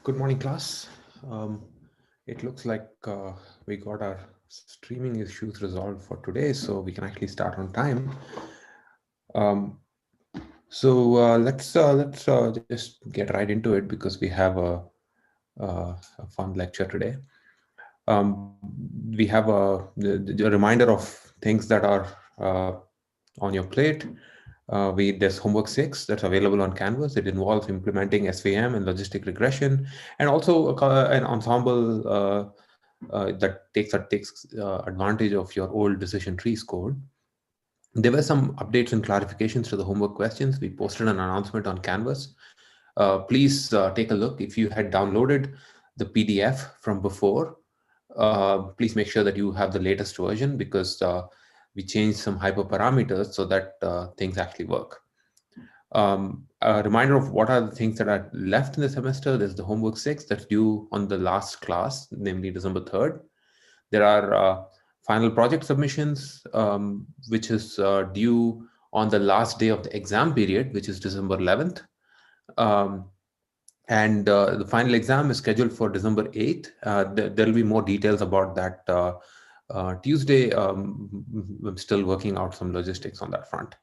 Good morning, class. It looks like we got our streaming issues resolved for today, so we can actually start on time. Um, let's just get right into it because we have a fun lecture today. Um, we have a reminder of things that are on your plate. There's homework 6 that's available on Canvas. It involves implementing SVM and logistic regression, and also an ensemble that takes advantage of your old decision trees code. There were some updates and clarifications to the homework questions. We posted an announcement on Canvas. Please take a look. If you had downloaded the PDF from before, please make sure that you have the latest version because we changed some hyperparameters so that things actually work. A reminder of what are the things that are left in the semester. There's the homework 6 that's due on the last class, namely December 3rd. There are final project submissions, which is due on the last day of the exam period, which is December 11th. And the final exam is scheduled for December 8th. There'll be more details about that Tuesday. I'm still working out some logistics on that front.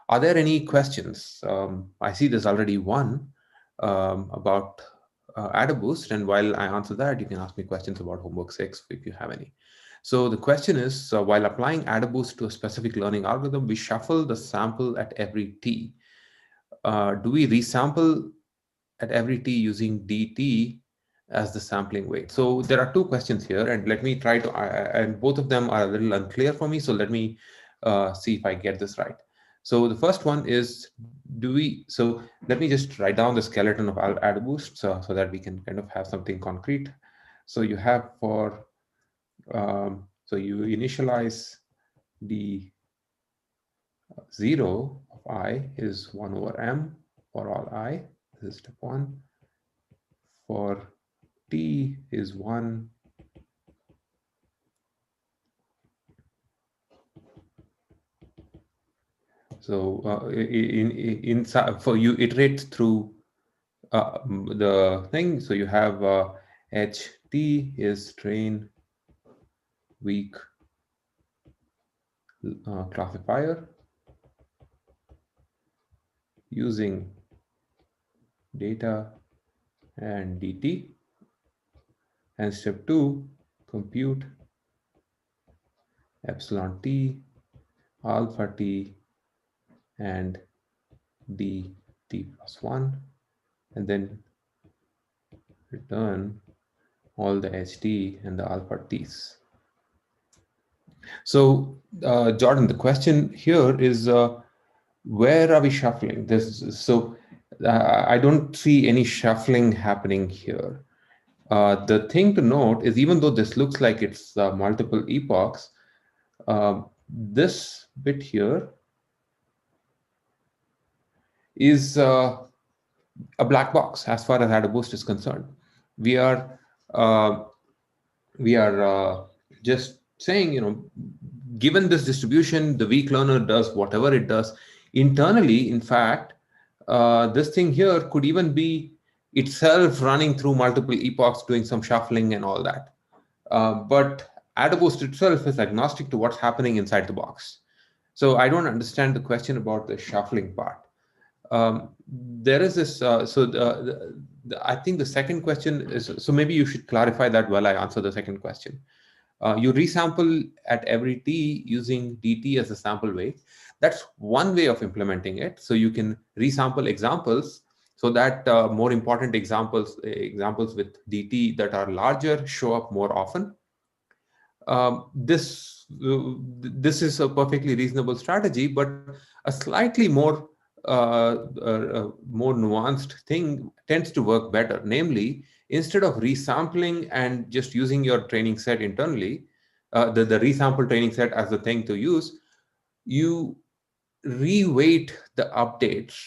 Are there any questions? I see there's already one about AdaBoost, and while I answer that, you can ask me questions about homework 6 if you have any. So the question is, while applying AdaBoost to a specific learning algorithm, we shuffle the sample at every t. Do we resample at every t using dt as the sampling weight? So there are two questions here, and let me try to, and both of them are a little unclear for me, so let me see if I get this right. So the first one is, so let me just write down the skeleton of AdaBoost so that we can kind of have something concrete. So you have so you initialize the 0 of I is 1 over m for all I. This is step 1. For t is 1. So for you iterate through the thing. So you have ht is train weak classifier using data and dt. And step 2, compute epsilon t, alpha t, and dt plus 1, and then return all the ht and the alpha t's. So Jordan, the question here is, where are we shuffling this? So I don't see any shuffling happening here. The thing to note is, even though this looks like it's multiple epochs, this bit here is a black box as far as AdaBoost is concerned. We are just saying, given this distribution, the weak learner does whatever it does. Internally, in fact, this thing here could even be itself running through multiple epochs, doing some shuffling and all that. But AdaBoost itself is agnostic to what's happening inside the box. So I don't understand the question about the shuffling part. There is this, I think the second question is, so maybe you should clarify that while I answer the second question. You resample at every t using dt as a sample weight. That's one way of implementing it. So you can resample examples so that more important examples with dt that are larger show up more often. This is a perfectly reasonable strategy, but a slightly more nuanced thing tends to work better. Namely, instead of resampling and just using your training set internally, the resample training set as the thing to use, you reweight the updates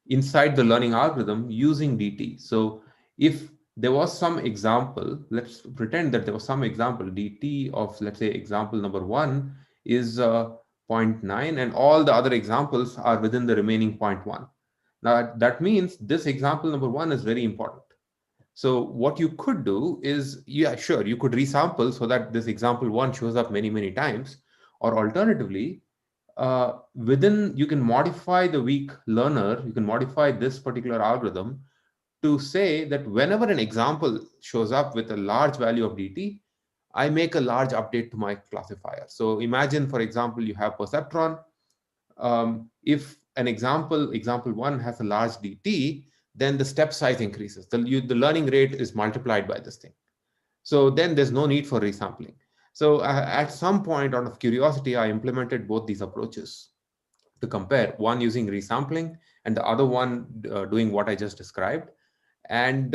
inside the learning algorithm using DT. So if there was some example, let's pretend that there was some example, DT of, let's say, example number 1 is 0.9, and all the other examples are within the remaining 0.1. Now, that means this example number one is very important. So what you could do is, yeah, sure, you could resample so that this example one shows up many, many times. Or alternatively, within, you can modify the weak learner, you can modify this particular algorithm to say that whenever an example shows up with a large value of dt, I make a large update to my classifier. So imagine, for example, you have perceptron. If an example one has a large dt, then the step size increases. The learning rate is multiplied by this thing. So then there's no need for resampling. So at some point, out of curiosity, I implemented both these approaches to compare, one using resampling and the other one doing what I just described. And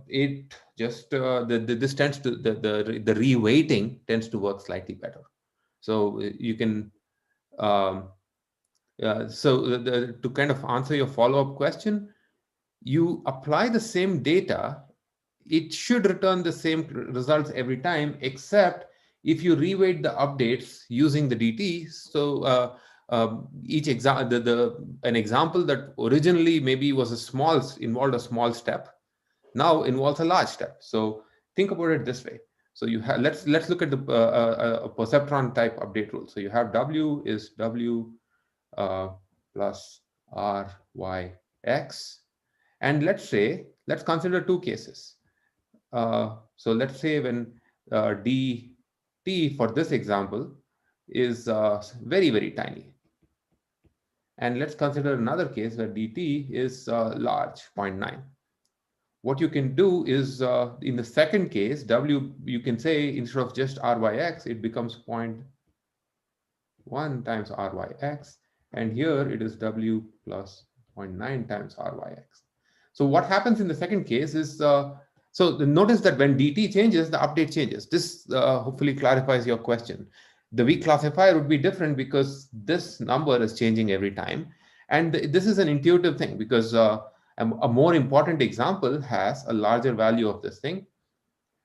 it just this tends to the reweighting tends to work slightly better. So you can to kind of answer your follow-up question, you apply the same data, it should return the same results every time, except if you reweight the updates using the DT. So each example, an example that originally maybe was involved a small step, now involves a large step. So think about it this way. So you have, let's look at the perceptron type update rule. So you have W is W uh, plus R Y X, and let's consider two cases. So let's say when dt for this example is very, very tiny. And let's consider another case where dt is large, 0.9. What you can do is, in the second case, w, you can say instead of just ryx, it becomes 0.1 times ryx. And here it is w plus 0.9 times ryx. So what happens in the second case is, notice that when dt changes, the update changes. This hopefully clarifies your question. The weak classifier would be different because this number is changing every time. And this is an intuitive thing because a more important example has a larger value of this thing.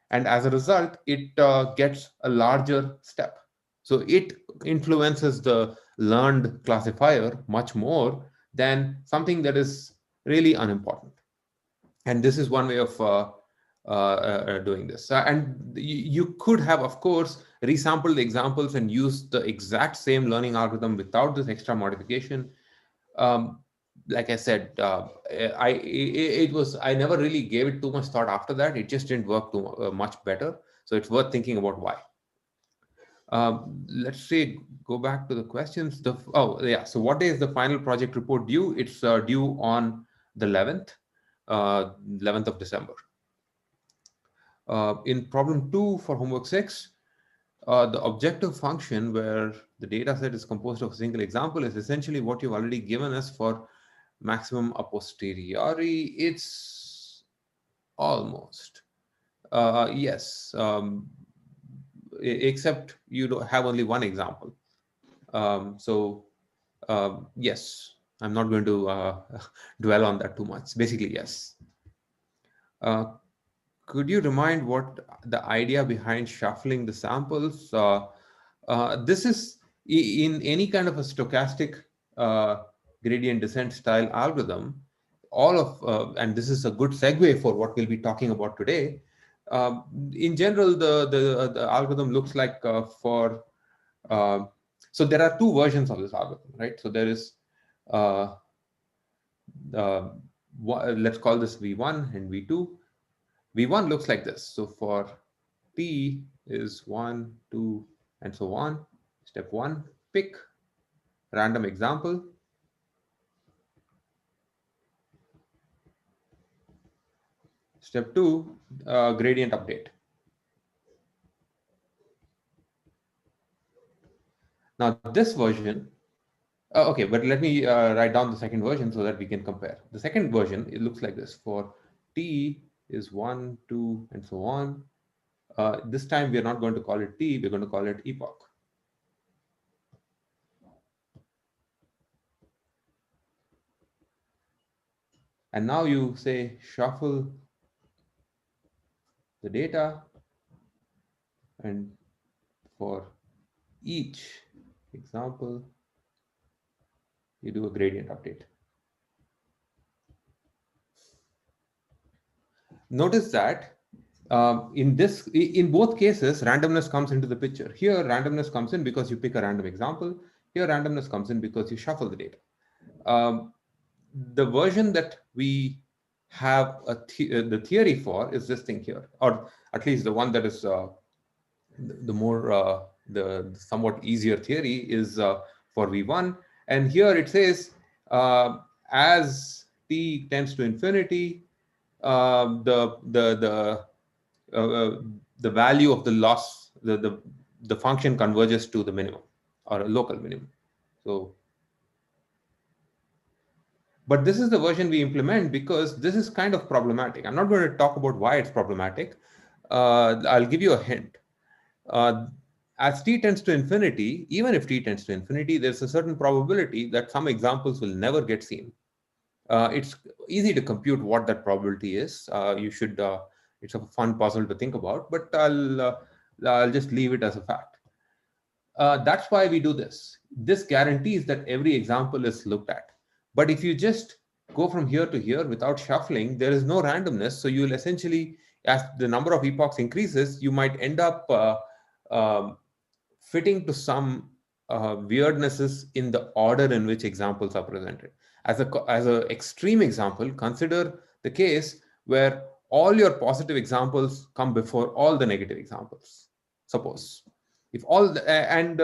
And as a result, it gets a larger step. So it influences the learned classifier much more than something that is really unimportant. And this is one way of doing this. And you could have, of course, resampled the examples and used the exact same learning algorithm without this extra modification. Um, like I said, I never really gave it too much thought after that. It just didn't work too much better. So it's worth thinking about why. Let's say, go back to the questions. Oh yeah. So what day is the final project report due? It's due on the 11th of December. In problem 2 for homework 6, the objective function where the data set is composed of a single example is essentially what you've already given us for maximum a posteriori. It's almost. Yes, except you don't have only one example. Yes, I'm not going to dwell on that too much. Basically, yes. Uh, could you remind what the idea behind shuffling the samples? This is in any kind of a stochastic uh, gradient descent style algorithm. And this is a good segue for what we'll be talking about today. In general, the algorithm looks like uh, so there are two versions of this algorithm, right? So there is uh, uh, let's call this V1 and V2. V1 looks like this. So for T is 1, 2, and so on. Step 1, pick random example. Step 2, gradient update. Now this version, okay, but let me write down the second version so that we can compare. The second version, it looks like this. For T is 1, 2, and so on. This time we are not going to call it T, we're going to call it epoch. And now you say shuffle the data, and for each example, you do a gradient update. Notice that in both cases, randomness comes into the picture. Here, randomness comes in because you pick a random example. Here, randomness comes in because you shuffle the data. Um, the version that we have the theory for is this thing here, or at least the one that is the more the somewhat easier theory is for V1. And here it says as t tends to infinity, uh, uh, the value of the loss, the function converges to the minimum or a local minimum. So, but this is the version we implement because this is kind of problematic. I'm not going to talk about why it's problematic. I'll give you a hint. Uh, as t tends to infinity, even if t tends to infinity, there's a certain probability that some examples will never get seen. It's easy to compute what that probability is. It's a fun puzzle to think about, but I'll just leave it as a fact. That's why we do this. This guarantees that every example is looked at. But if you just go from here to here without shuffling, there is no randomness. So you will essentially, as the number of epochs increases, you might end up um, fitting to some weirdnesses in the order in which examples are presented. As a extreme example, consider the case where all your positive examples come before all the negative examples. Suppose if all the, and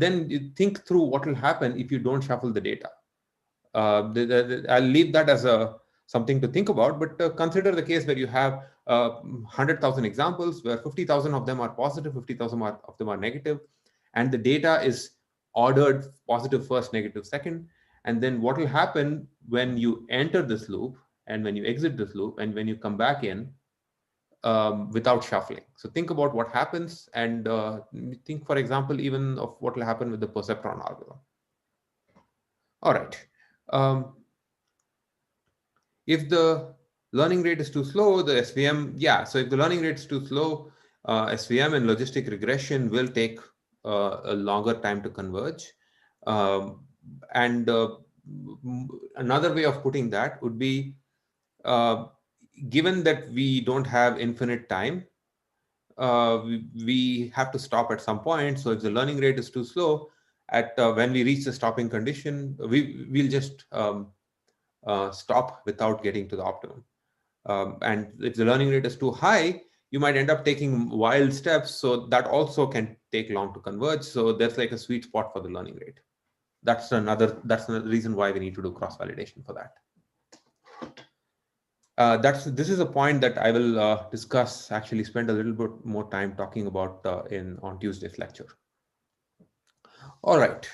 then you think through what will happen if you don't shuffle the data. I'll leave that as a something to think about, but consider the case where you have 100,000 examples where 50,000 of them are positive, 50,000 of them are negative, and the data is ordered positive first, negative second. And then what will happen when you enter this loop and when you exit this loop and when you come back in without shuffling. So think about what happens and think, for example, even of what will happen with the perceptron algorithm. All right. Um, if the learning rate is too slow, the SVM, yeah. So if the learning rate is too slow, SVM and logistic regression will take a longer time to converge. Um, and another way of putting that would be, uh, given that we don't have infinite time, we have to stop at some point. So if the learning rate is too slow, at when we reach the stopping condition, we'll just stop without getting to the optimum. And if the learning rate is too high, you might end up taking wild steps. So that also can take long to converge. So there's like a sweet spot for the learning rate. That's another reason why we need to do cross validation for that. This is a point that I will discuss, actually spend a little bit more time talking about on Tuesday's lecture. All right.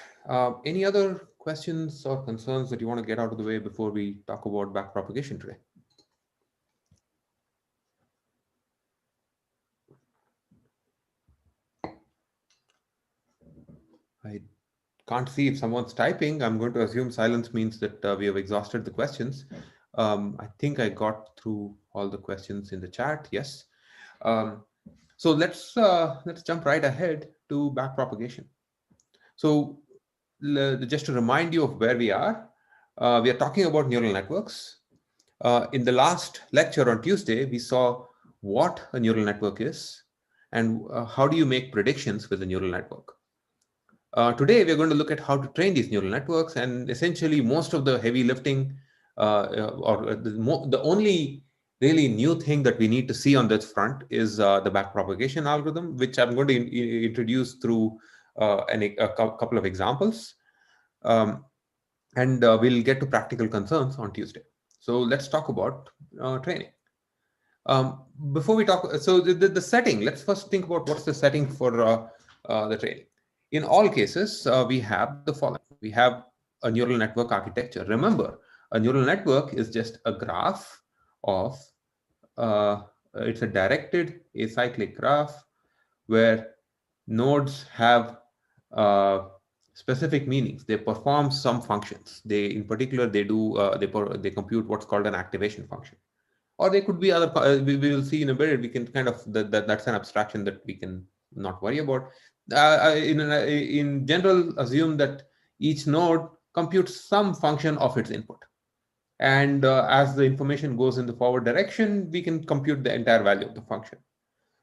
Any other questions or concerns that you want to get out of the way before we talk about backpropagation today? I can't see if someone's typing. I'm going to assume silence means that we have exhausted the questions. I think I got through all the questions in the chat. Yes. So let's jump right ahead to backpropagation. So just to remind you of where we are talking about neural networks. In the last lecture on Tuesday, we saw what a neural network is and how do you make predictions with a neural network. Today, we're going to look at how to train these neural networks, and essentially most of the heavy lifting or the only really new thing that we need to see on this front is the backpropagation algorithm, which I'm going to introduce through a couple of examples. And we'll get to practical concerns on Tuesday. So let's talk about training. Before we talk, so the setting, let's first think about what's the setting for the training. In all cases, we have the following. We have a neural network architecture. Remember, a neural network is just a graph of, it's a directed acyclic graph where nodes have specific meanings. They perform some functions. In particular, they compute what's called an activation function. Or they could be other, we will see in a minute, we can kind of, that's an abstraction that we can not worry about. In general, assume that each node computes some function of its input. And as the information goes in the forward direction, we can compute the entire value of the function.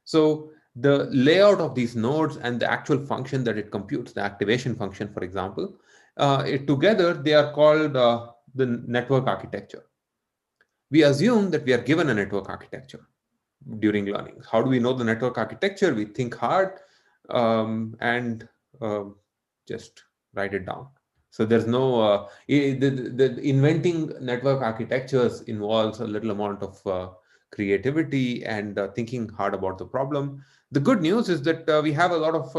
So the layout of these nodes and the actual function that it computes, the activation function, for example, together they are called the network architecture. We assume that we are given a network architecture during learning. How do we know the network architecture? We think hard and just write it down. So there's no the inventing network architectures involves a little amount of creativity and thinking hard about the problem. The good news is that we have a lot of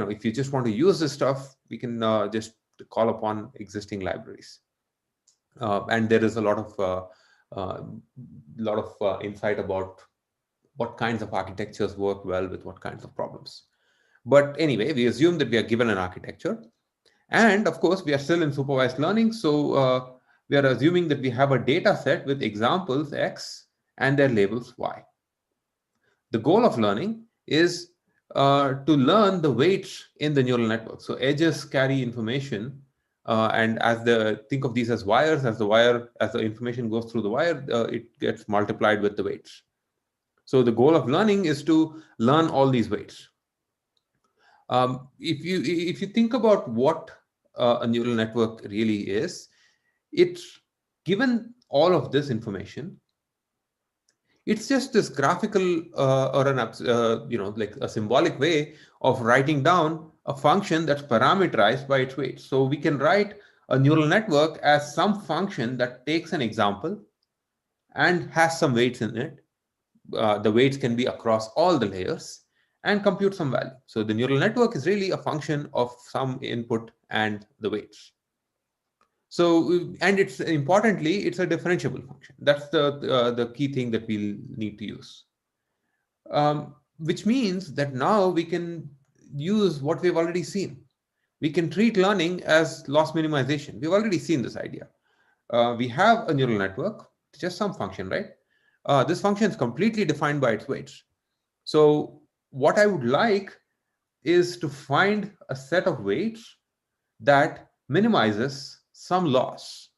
if you just want to use this stuff, we can just call upon existing libraries, and there is a lot of insight about what kinds of architectures work well with what kinds of problems. But anyway, we assume that we are given an architecture. And of course, we are still in supervised learning. So we are assuming that we have a data set with examples X and their labels Y. The goal of learning is to learn the weights in the neural network. So edges carry information. And think of these as wires, as the information goes through the wire, it gets multiplied with the weights. So the goal of learning is to learn all these weights. If you think about what a neural network really is, it's given all of this information. It's just this graphical or an like a symbolic way of writing down a function that's parameterized by its weights. So we can write a neural network as some function that takes an example and has some weights in it. The weights can be across all the layers and compute some value. So the neural network is really a function of some input and the weights. So, and it's importantly, it's a differentiable function. That's the key thing that we'll need to use. Which means that now we can use what we've already seen. We can treat learning as loss minimization. We've already seen this idea. We have a neural network, just some function, right? This function is completely defined by its weights. So what I would like is to find a set of weights that minimizes some loss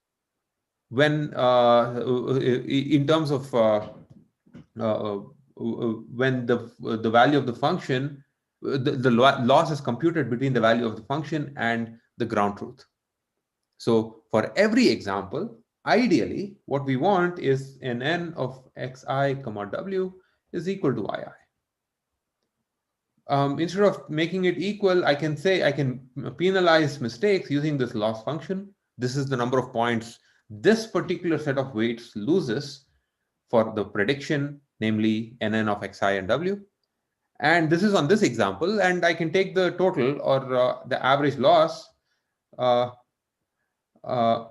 when in terms of when the value of the function, the loss is computed between the value of the function and the ground truth. So for every example, ideally, what we want is an n of xi comma w is equal to yi. Instead of making it equal, I can say I can penalize mistakes using this loss function. This is the number of points this particular set of weights loses for the prediction, namely nn of xi and w. And this is on this example, and I can take the total or the average loss uh, uh,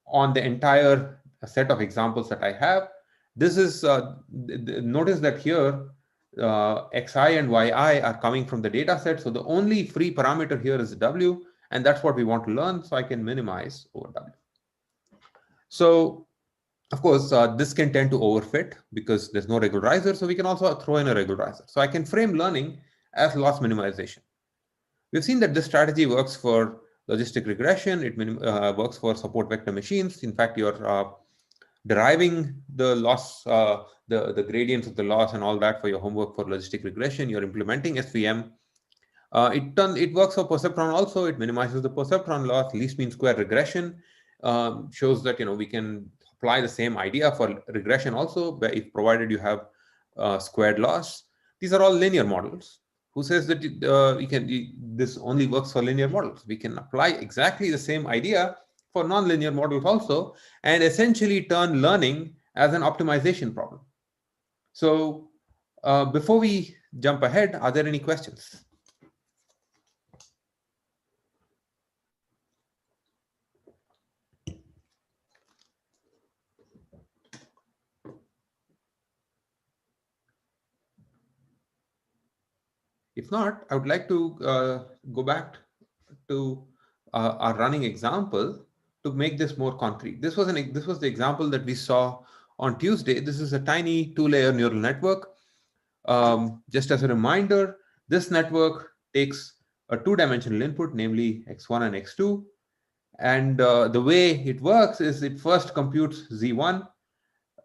on the entire set of examples that I have. This is, notice that here, xi and yi are coming from the data set. So the only free parameter here is w, and that's what we want to learn. So I can minimize over w. So of course, this can tend to overfit because there's no regularizer. So we can also throw in a regularizer. So I can frame learning as loss minimization. We've seen that this strategy works for logistic regression. It works for support vector machines. In fact, you're deriving the loss, the gradients of the loss and all that for your homework for logistic regression. You're implementing SVM. It works for perceptron also. It minimizes the perceptron loss. Least mean square regression shows that we can apply the same idea for regression also, if provided you have squared loss. These are all linear models. Who says that this only works for linear models? We can apply exactly the same idea for nonlinear models also, and essentially turn learning as an optimization problem. So before we jump ahead, are there any questions? If not, I would like to go back to our running example to make this more concrete. This was the example that we saw on Tuesday. This is a tiny 2-layer neural network. Just as a reminder, this network takes a 2-dimensional input, namely x1 and x2, And the way it works is it first computes Z1.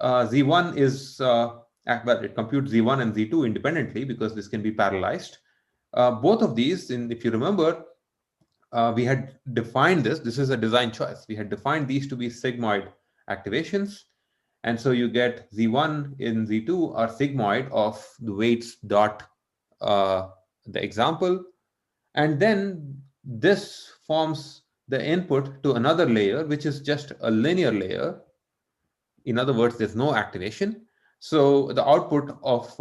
Z1 is, well, it computes Z1 and Z2 independently because this can be parallelized. Both of these, if you remember, we had defined this is a design choice. We had defined these to be sigmoid activations. And so you get Z1 in Z2 are sigmoid of the weights dot the example. And then this forms the input to another layer, which is just a linear layer. In other words, there's no activation. So the output of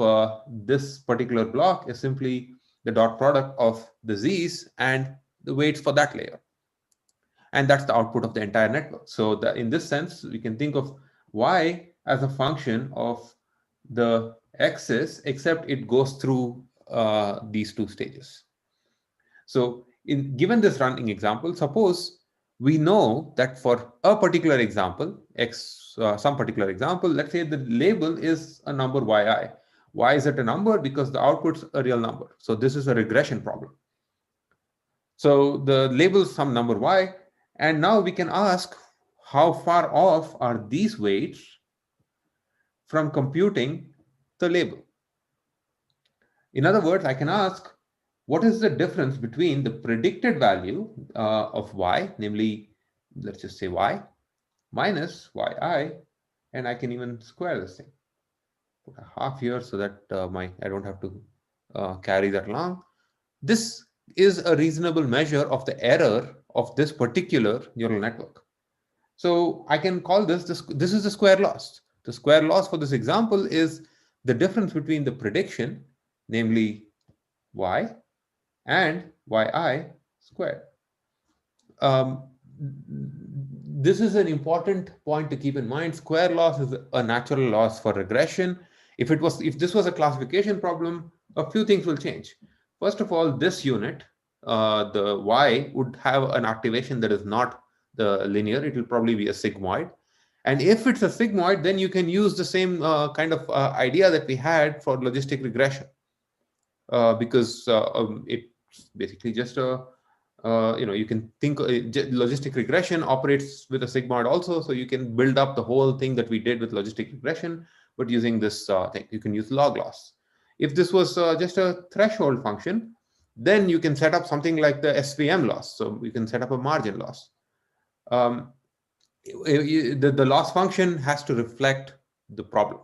this particular block is simply the dot product of the z's and the weights for that layer. And that's the output of the entire network. So in this sense, we can think of y as a function of the x's, except it goes through these two stages. So given this running example, suppose we know that for a particular example, some particular example, let's say the label is a number yi. Why is it a number? Because the output's a real number. So this is a regression problem. So the label is some number y, and now we can ask how far off are these weights from computing the label. In other words, I can ask, what is the difference between the predicted value of y, namely, let's just say y, minus yi, and I can even square this thing. Put a half here so that I don't have to carry that along. This is a reasonable measure of the error of this particular neural network. So I can call this is the square loss. The square loss for this example is the difference between the prediction, namely y, and yi squared. This is an important point to keep in mind. Square loss is a natural loss for regression. If this was a classification problem, a few things will change. First of all, this unit, the y, would have an activation that is not the linear. It will probably be a sigmoid. And if it's a sigmoid, then you can use the same kind of idea that we had for logistic regression, because it's basically just a you can think logistic regression operates with a sigmoid also. So you can build up the whole thing that we did with logistic regression, but using this thing. You can use log loss. If this was just a threshold function, then you can set up something like the SVM loss. So you can set up a margin loss. The loss function has to reflect the problem.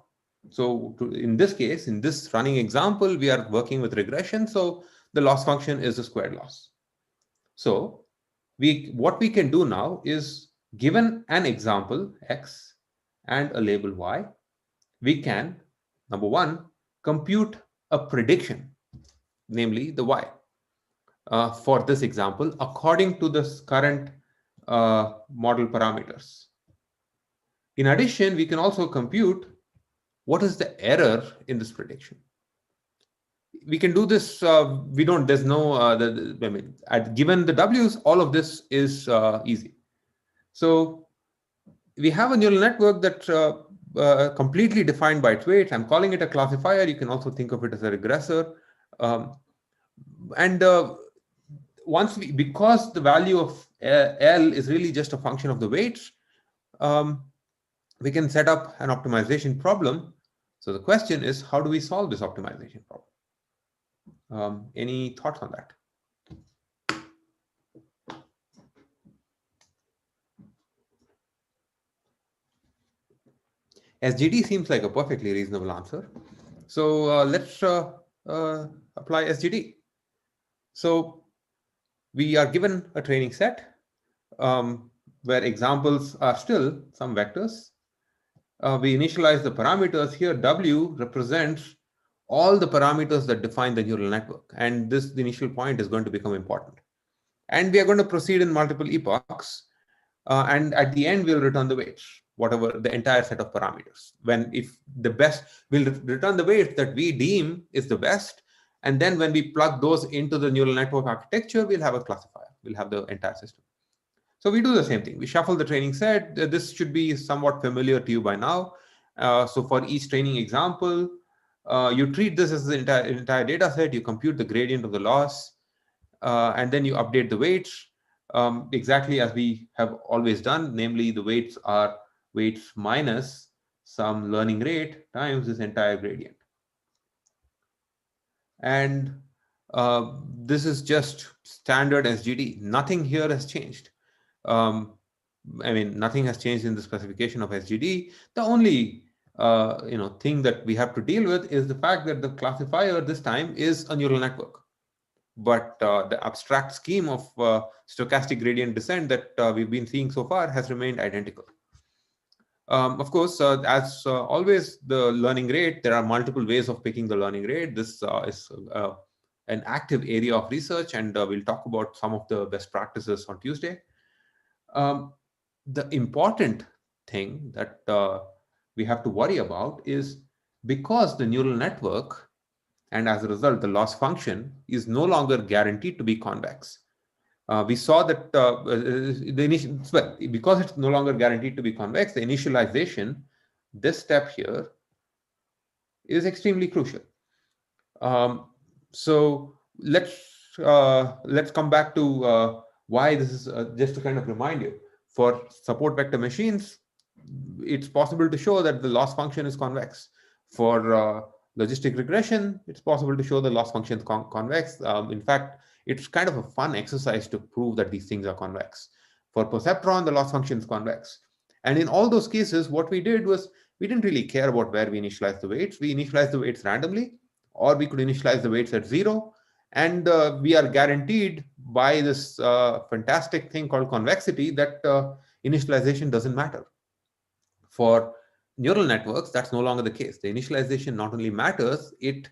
So in this case, in this running example, we are working with regression. So the loss function is the squared loss. So what we can do now is, given an example x and a label y, we can, number one, compute a prediction, namely the y, for this example according to this current model parameters. In addition, we can also compute what is the error in this prediction. We can do this. There's no, given the W's, all of this is easy. So we have a neural network that completely defined by its weights. I'm calling it a classifier. You can also think of it as a regressor. Because the value of L is really just a function of the weights, we can set up an optimization problem. So the question is, how do we solve this optimization problem? Any thoughts on that? SGD seems like a perfectly reasonable answer. So let's apply SGD. So we are given a training set where examples are still some vectors. We initialize the parameters here. W represents all the parameters that define the neural network. And the initial point is going to become important. And we are going to proceed in multiple epochs. And at the end, we'll return the weights, whatever the entire set of parameters. We'll return the weights that we deem is the best. And then when we plug those into the neural network architecture, we'll have a classifier. We'll have the entire system. So we do the same thing. We shuffle the training set. This should be somewhat familiar to you by now. So for each training example, you treat this as the entire data set. You compute the gradient of the loss, and then you update the weights. exactly as we have always done, namely the weights are weights minus some learning rate times this entire gradient. And this is just standard SGD. Nothing here has changed. Um, I mean, nothing has changed in the specification of SGD. The only thing that we have to deal with is the fact that the classifier this time is a neural network. But the abstract scheme of stochastic gradient descent that we've been seeing so far has remained identical. Of course, as always, the learning rate, there are multiple ways of picking the learning rate. This is an active area of research, and we'll talk about some of the best practices on Tuesday. Um, the important thing that we have to worry about is because the neural network, and as a result, the loss function is no longer guaranteed to be convex. We saw that well, because it's no longer guaranteed to be convex, the initialization, this step here, is extremely crucial. Um, so let's come back to why this is just to kind of remind you. For support vector machines, it's possible to show that the loss function is convex. For logistic regression, it's possible to show the loss function is convex. In fact, it's kind of a fun exercise to prove that these things are convex. For perceptron, the loss function is convex. And in all those cases, what we did was we didn't really care about where we initialized the weights. We initialized the weights randomly, or we could initialize the weights at 0. And we are guaranteed by this fantastic thing called convexity that initialization doesn't matter. For neural networks, that's no longer the case. The initialization not only matters, it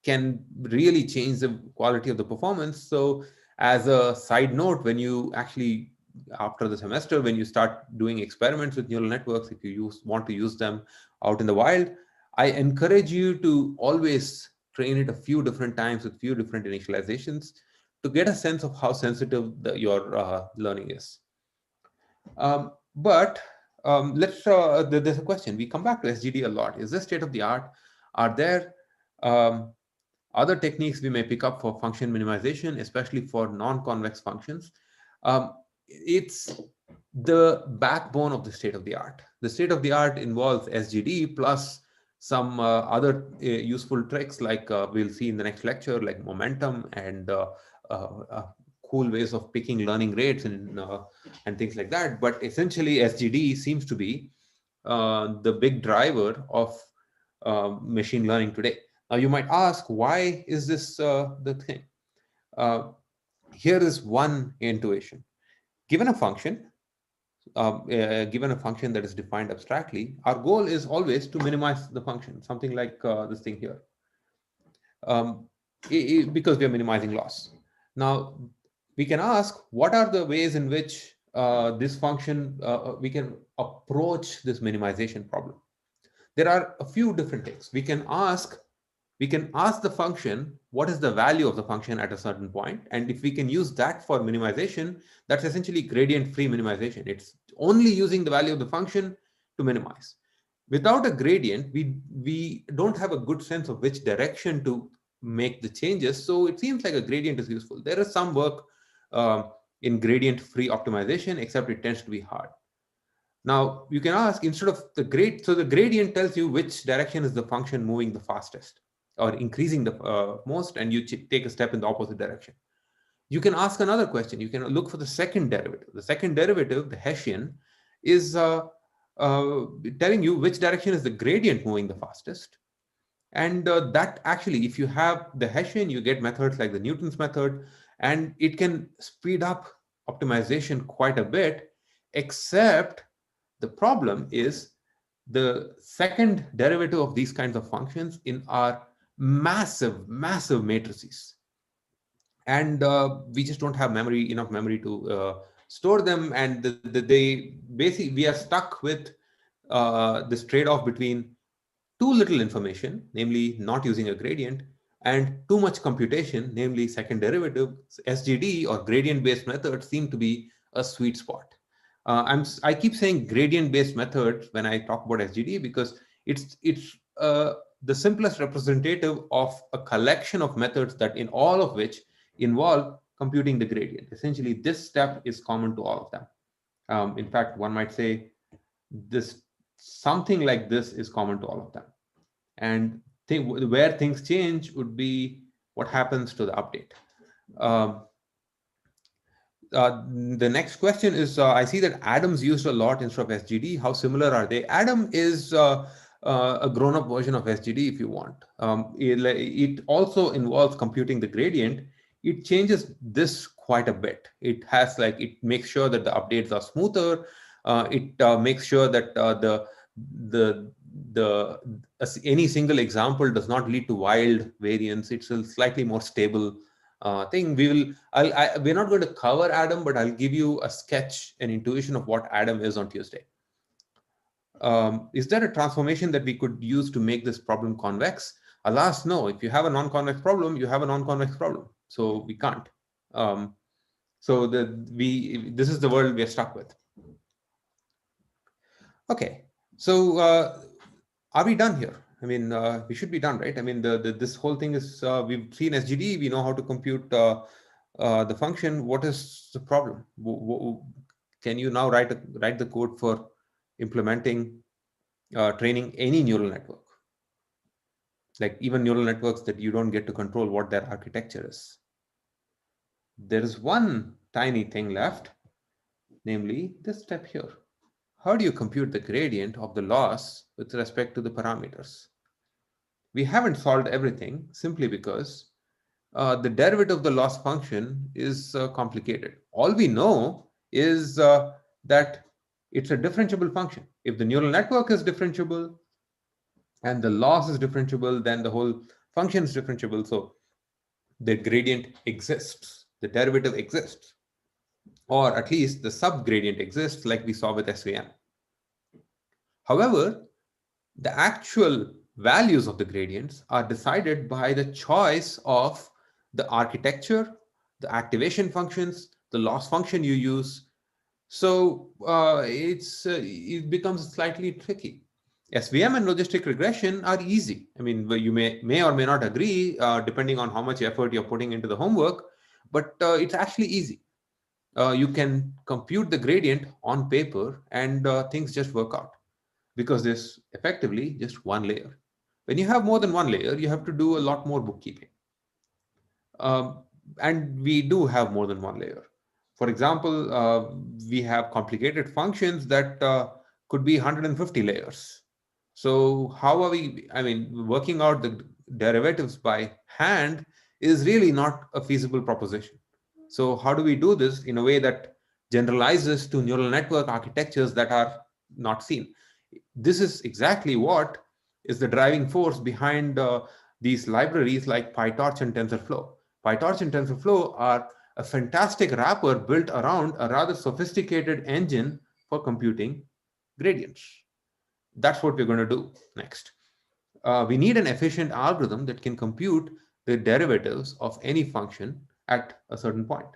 can really change the quality of the performance. So as a side note, when you actually, after the semester, when you start doing experiments with neural networks, if you want to use them out in the wild, I encourage you to always train it a few different times with few different initializations to get a sense of how sensitive your learning is. But there's a question. We come back to SGD a lot. Is this state of the art? Are there um, other techniques we may pick up for function minimization, especially for non-convex functions? It's the backbone of the state of the art. The state of the art involves SGD plus some other useful tricks like we'll see in the next lecture, like momentum and uh, cool ways of picking learning rates and things like that. But essentially, SGD seems to be the big driver of machine learning today. Now, you might ask, why is this the thing? Uh, Here is one intuition. Given a function, given a function that is defined abstractly, our goal is always to minimize the function, something like this thing here, um, because we are minimizing loss. Now, we can ask, what are the ways in which this function, we can approach this minimization problem? There are a few different things. We can ask the function what is the value of the function at a certain point, and if we can use that for minimization, that's essentially gradient-free minimization. It's only using the value of the function to minimize. Without a gradient, we don't have a good sense of which direction to make the changes, so it seems like a gradient is useful. There is some work in gradient-free optimization, except it tends to be hard. Now, you can ask, instead of the grade, so the gradient tells you which direction is the function moving the fastest or increasing the most, and you take a step in the opposite direction. You can ask another question. You can look for the second derivative. The second derivative, the Hessian, is telling you which direction is the gradient moving the fastest. And that actually, if you have the Hessian, you get methods like the Newton's method, and it can speed up optimization quite a bit, except the problem is the second derivative of these kinds of functions in our massive, massive matrices. And we just don't have enough memory to store them. And they basically, we are stuck with this trade-off between too little information, namely not using a gradient, and too much computation, namely second derivative. SGD or gradient-based methods seem to be a sweet spot. I keep saying gradient-based methods when I talk about SGD because it's the simplest representative of a collection of methods that in all of which involve computing the gradient. Essentially, this step is common to all of them. In fact, one might say this something like this is common to all of them. And where things change would be what happens to the update. Um, the next question is, I see that Adam's used a lot instead of SGD. How similar are they? Adam is a grown-up version of SGD if you want. It also involves computing the gradient. It changes this quite a bit. It makes sure that the updates are smoother. It makes sure that the the any single example does not lead to wild variance. It's a slightly more stable thing. We're not going to cover Adam, but I'll give you a sketch, an intuition of what Adam is on Tuesday. Is there a transformation that we could use to make this problem convex? Alas, no. If you have a non-convex problem, you have a non-convex problem. So we can't. This is the world we are stuck with. Okay. So are we done here? I mean, we should be done, right? I mean, this whole thing is, we've seen SGD, we know how to compute the function. What is the problem? Can you now write the code for implementing training any neural network? Like even neural networks that you don't get to control what their architecture is. There is one tiny thing left, namely this step here. How do you compute the gradient of the loss with respect to the parameters? We haven't solved everything simply because the derivative of the loss function is complicated. All we know is that it's a differentiable function. If the neural network is differentiable and the loss is differentiable, then the whole function is differentiable. So the gradient exists, the derivative exists, or at least the subgradient exists, like we saw with SVM. However, the actual values of the gradients are decided by the choice of the architecture, the activation functions, the loss function you use. So it becomes slightly tricky. SVM and logistic regression are easy. I mean, you may or may not agree, depending on how much effort you're putting into the homework, but it's actually easy. You can compute the gradient on paper and things just work out, because there's effectively just one layer. When you have more than one layer, you have to do a lot more bookkeeping. And we do have more than one layer. For example, we have complicated functions that could be 150 layers. So how are we, I mean, working out the derivatives by hand is really not a feasible proposition. So how do we do this in a way that generalizes to neural network architectures that are not seen? This is exactly what is the driving force behind these libraries like PyTorch and TensorFlow. PyTorch and TensorFlow are a fantastic wrapper built around a rather sophisticated engine for computing gradients. That's what we're going to do next. We need an efficient algorithm that can compute the derivatives of any function at a certain point.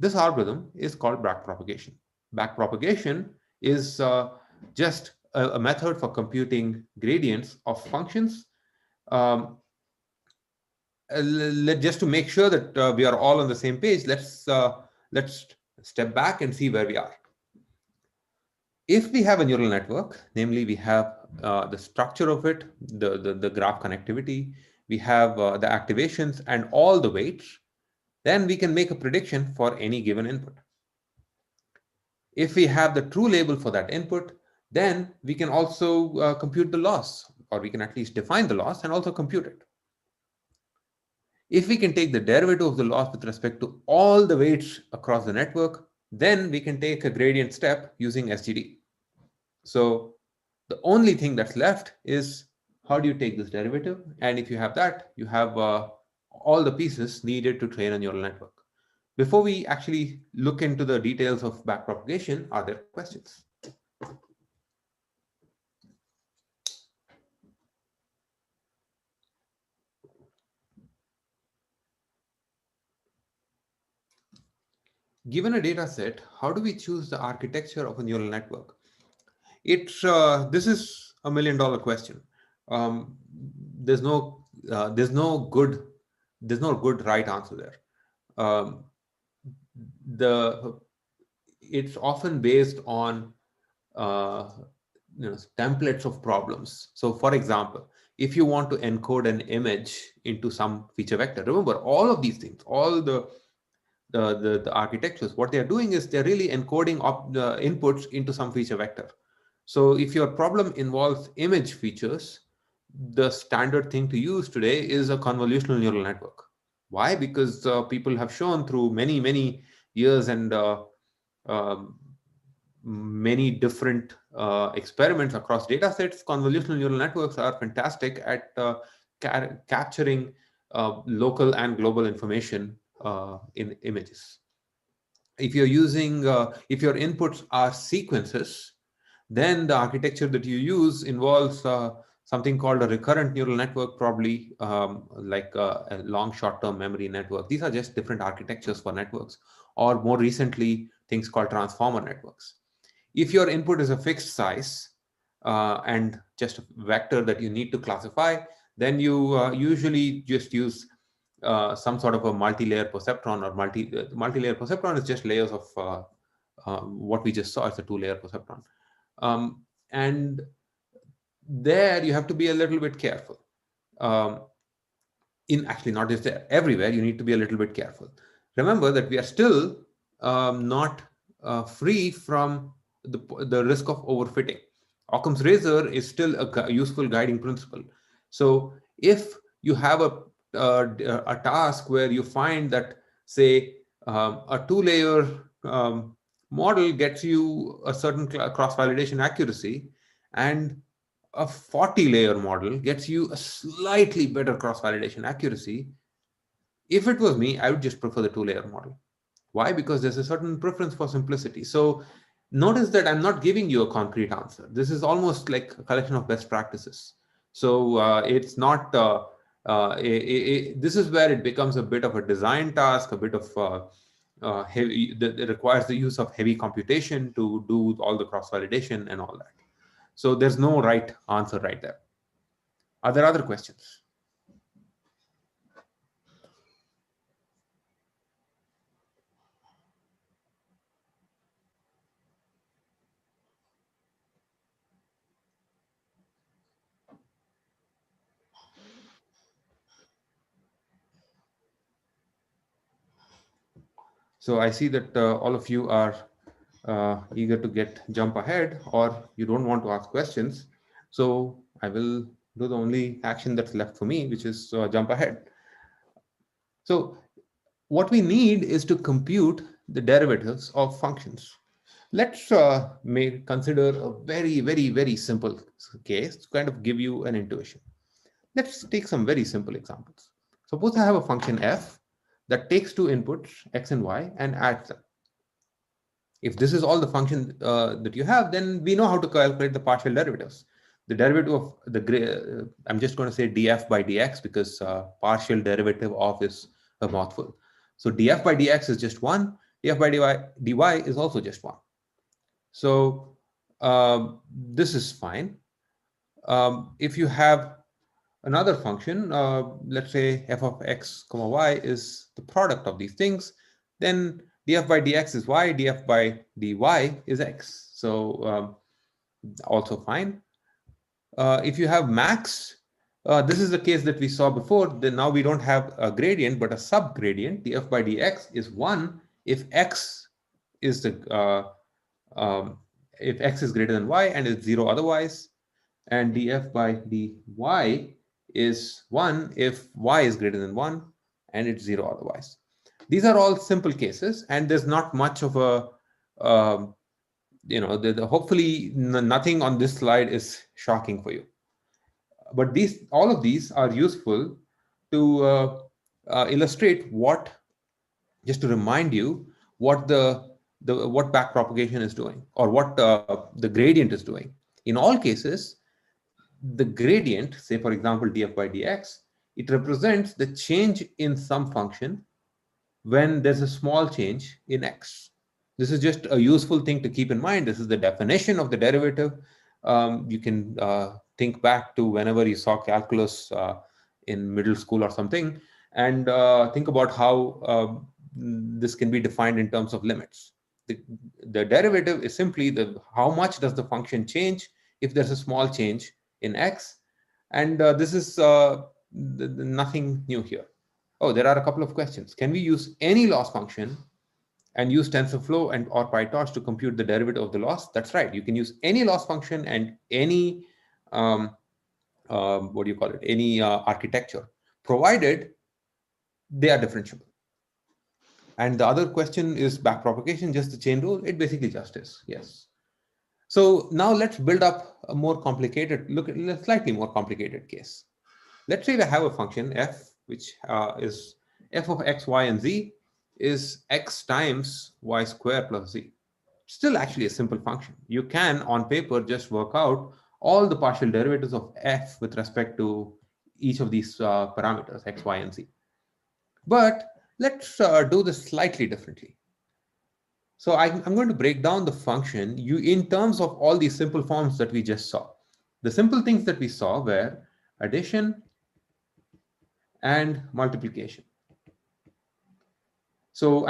This algorithm is called backpropagation. Backpropagation is just a method for computing gradients of functions. Just to make sure that we are all on the same page, let's step back and see where we are. If we have a neural network, namely we have the structure of it, the graph connectivity, we have the activations and all the weights, then we can make a prediction for any given input. If we have the true label for that input, then we can also compute the loss, or we can at least define the loss and also compute it. If we can take the derivative of the loss with respect to all the weights across the network, then we can take a gradient step using SGD. So the only thing that's left is, how do you take this derivative? And if you have that, you have all the pieces needed to train a neural network. Before we actually look into the details of backpropagation, are there questions? Given a data set, how do we choose the architecture of a neural network? This is $1 million question. There's no good right answer there. um, the it's often based on uh, templates of problems. So for example, if you want to encode an image into some feature vector, remember all of these things, all the architectures, what they're doing is they're really encoding the inputs into some feature vector. So if your problem involves image features, the standard thing to use today is a convolutional neural network. Why? Because people have shown through many years and um, many different experiments across data sets, convolutional neural networks are fantastic at capturing local and global information in images. If you're using, if your inputs are sequences, then the architecture that you use involves something called a recurrent neural network, probably like a long short-term memory network. These are just different architectures for networks, or more recently, things called transformer networks. If your input is a fixed size and just a vector that you need to classify, then you usually just use some sort of a multi-layer perceptron, or multi-layer perceptron is just layers of what we just saw as a two-layer perceptron. Um, and there you have to be a little bit careful. Um, in actually not just there, everywhere you need to be a little bit careful. Remember that we are still not free from the risk of overfitting. Occam's razor is still a useful guiding principle. So if you have a task where you find that, say, a two-layer model gets you a certain cross-validation accuracy, and a 40-layer model gets you a slightly better cross-validation accuracy, if it was me, I would just prefer the two-layer model. Why? Because there's a certain preference for simplicity. So notice that I'm not giving you a concrete answer. This is almost like a collection of best practices. So it's not, this is where it becomes a bit of a design task, a bit of heavy, that requires the use of heavy computation to do all the cross-validation and all that. So there's no right answer right there. Are there other questions? So I see that all of you are eager to jump ahead, or you don't want to ask questions. So I will do the only action that's left for me, which is jump ahead. So what we need is to compute the derivatives of functions. Let's consider a very simple case to kind of give you an intuition. Let's take some very simple examples. Suppose I have a function f that takes two inputs, x and y, and adds them. If this is all the function that you have, then we know how to calculate the partial derivatives. The derivative of I'm just going to say df by dx, because partial derivative of is a mouthful. So df by dx is just 1, df by dy is also just 1. So this is fine. If you have another function, let's say f of x comma y is the product of these things, then df by dx is y, df by dy is x. So also fine. If you have max, this is the case that we saw before. Then now we don't have a gradient, but a subgradient. Df by dx is 1 if x is the if x is greater than y and is 0 otherwise, and df by dy is 1 if y is greater than 1 and it's 0 otherwise. These are all simple cases, and there's not much of a hopefully nothing on this slide is shocking for you. But all of these are useful to illustrate what, just to remind you what what backpropagation is doing, or what the gradient is doing. In all cases, the gradient, say for example df by dx, it represents the change in some function when there's a small change in x. This is just a useful thing to keep in mind. This is the definition of the derivative. You can think back to whenever you saw calculus in middle school or something, and think about how this can be defined in terms of limits. The, the derivative is simply how much does the function change if there's a small change in x, and this is nothing new here. Oh, there are a couple of questions. Can we use any loss function and use TensorFlow and or PyTorch to compute the derivative of the loss? That's right. You can use any loss function and any what do you call it? Any architecture, provided they are differentiable. And the other question is backpropagation, just the chain rule. It basically just is, yes. So now let's build up a more complicated, look at a slightly more complicated case. Let's say we have a function f, which is f of x, y, and z is x times y squared plus z. Still actually a simple function. You can, on paper, just work out all the partial derivatives of f with respect to each of these parameters, x, y, and z. But let's do this slightly differently. So I'm going to break down the function in terms of all these simple forms that we just saw. The simple things that we saw were addition and multiplication. So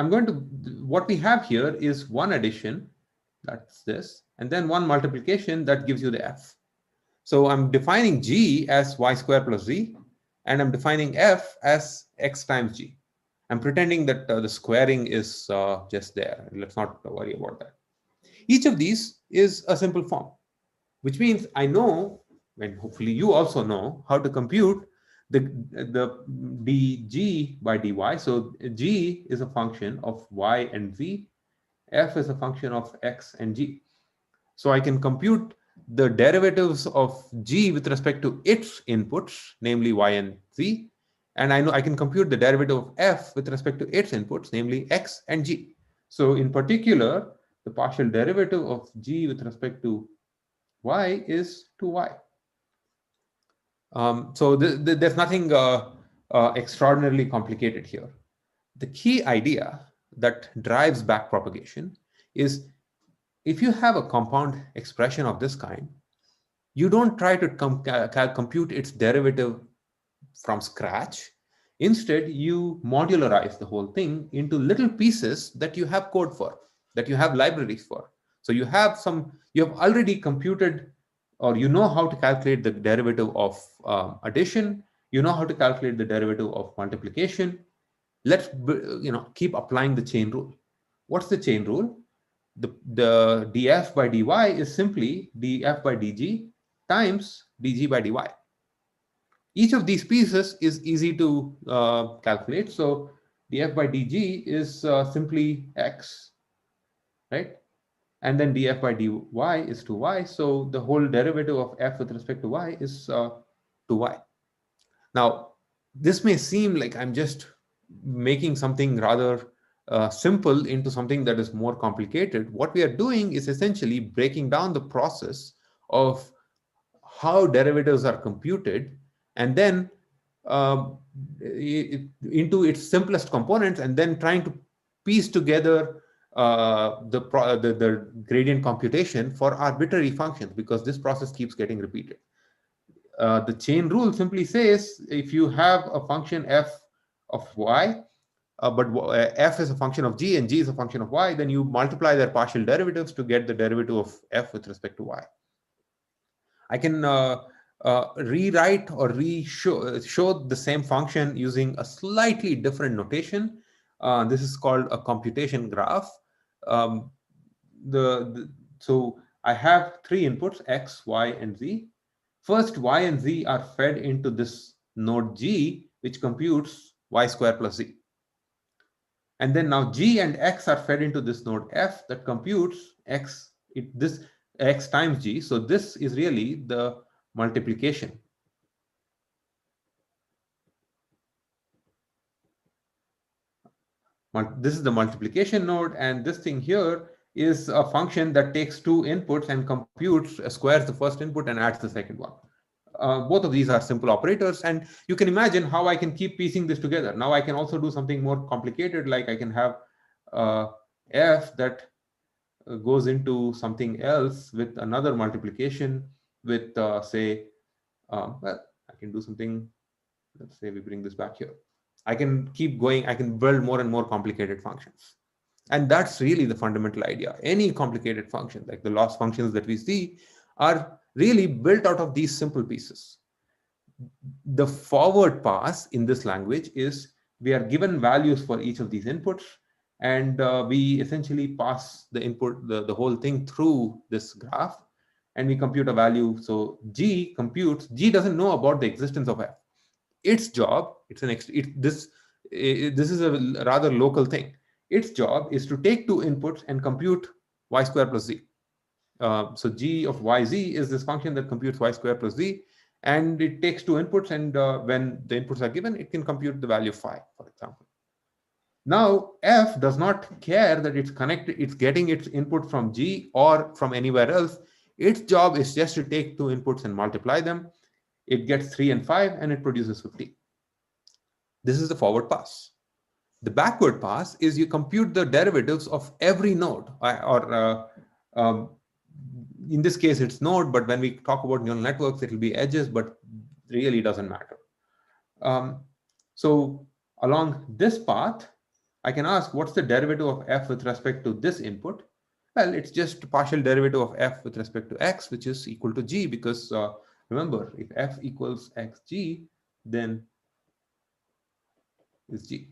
what we have here is one addition, that's this, and then one multiplication that gives you the f. So I'm defining g as y squared plus z, and I'm defining f as x times g. I'm pretending that the squaring is just there. Let's not worry about that. Each of these is a simple form, which means I know, and hopefully you also know, how to compute the dg by dy. So g is a function of y and z, f is a function of x and g. So I can compute the derivatives of g with respect to its inputs, namely y and z, and I know I can compute the derivative of f with respect to its inputs, namely x and g. So in particular, the partial derivative of g with respect to y is 2y. So there's nothing extraordinarily complicated here. The key idea that drives backpropagation is if you have a compound expression of this kind, you don't try to compute its derivative from scratch. Instead, you modularize the whole thing into little pieces that you have code for, that you have libraries for. So you have already computed, or you know how to calculate the derivative of addition. You know how to calculate the derivative of multiplication. Let's keep applying the chain rule. What's the chain rule? The df by dy is simply df by dg times dg by dy. Each of these pieces is easy to calculate. So df by dg is simply x, right? And then df by dy is 2y. So the whole derivative of f with respect to y is 2y. Now, this may seem like I'm just making something rather simple into something that is more complicated. What we are doing is essentially breaking down the process of how derivatives are computed, and then into its simplest components, and then trying to piece together the gradient computation for arbitrary functions, because this process keeps getting repeated. The chain rule simply says if you have a function f of y, but f is a function of g and g is a function of y, then you multiply their partial derivatives to get the derivative of f with respect to y. I can rewrite or show the same function using a slightly different notation. This is called a computation graph. Um, so I have three inputs, x, y, and z. First, y and z are fed into this node g, which computes y squared plus z. And then now g and x are fed into this node f that computes this x times g. So this is really the multiplication. This is the multiplication node, and this thing here is a function that takes two inputs and computes, squares the first input and adds the second one. Both of these are simple operators, and you can imagine how I can keep piecing this together. Now I can also do something more complicated, like I can have f that goes into something else with another multiplication with say, well, I can do something. Let's say we bring this back here. I can keep going. I can build more and more complicated functions. And that's really the fundamental idea. Any complicated function, like the loss functions that we see, are really built out of these simple pieces. The forward pass in this language is we are given values for each of these inputs, and we essentially pass the input, the whole thing through this graph, and we compute a value. So G computes, G doesn't know about the existence of F. Its job, this is a rather local thing. Its job is to take two inputs and compute y square plus z. So G of yz is this function that computes y square plus z, and it takes two inputs, and when the inputs are given, it can compute the value phi, for example. Now, F does not care that it's connected, it's getting its input from G or from anywhere else. Its job is just to take two inputs and multiply them. It gets 3 and 5, and it produces 50. This is the forward pass. The backward pass is you compute the derivatives of every node, or in this case, it's node, but when we talk about neural networks, it'll be edges, but really doesn't matter. So along this path, I can ask, what's the derivative of f with respect to this input? Well, it's just partial derivative of f with respect to x, which is equal to g, because remember, if f equals xg, then is g.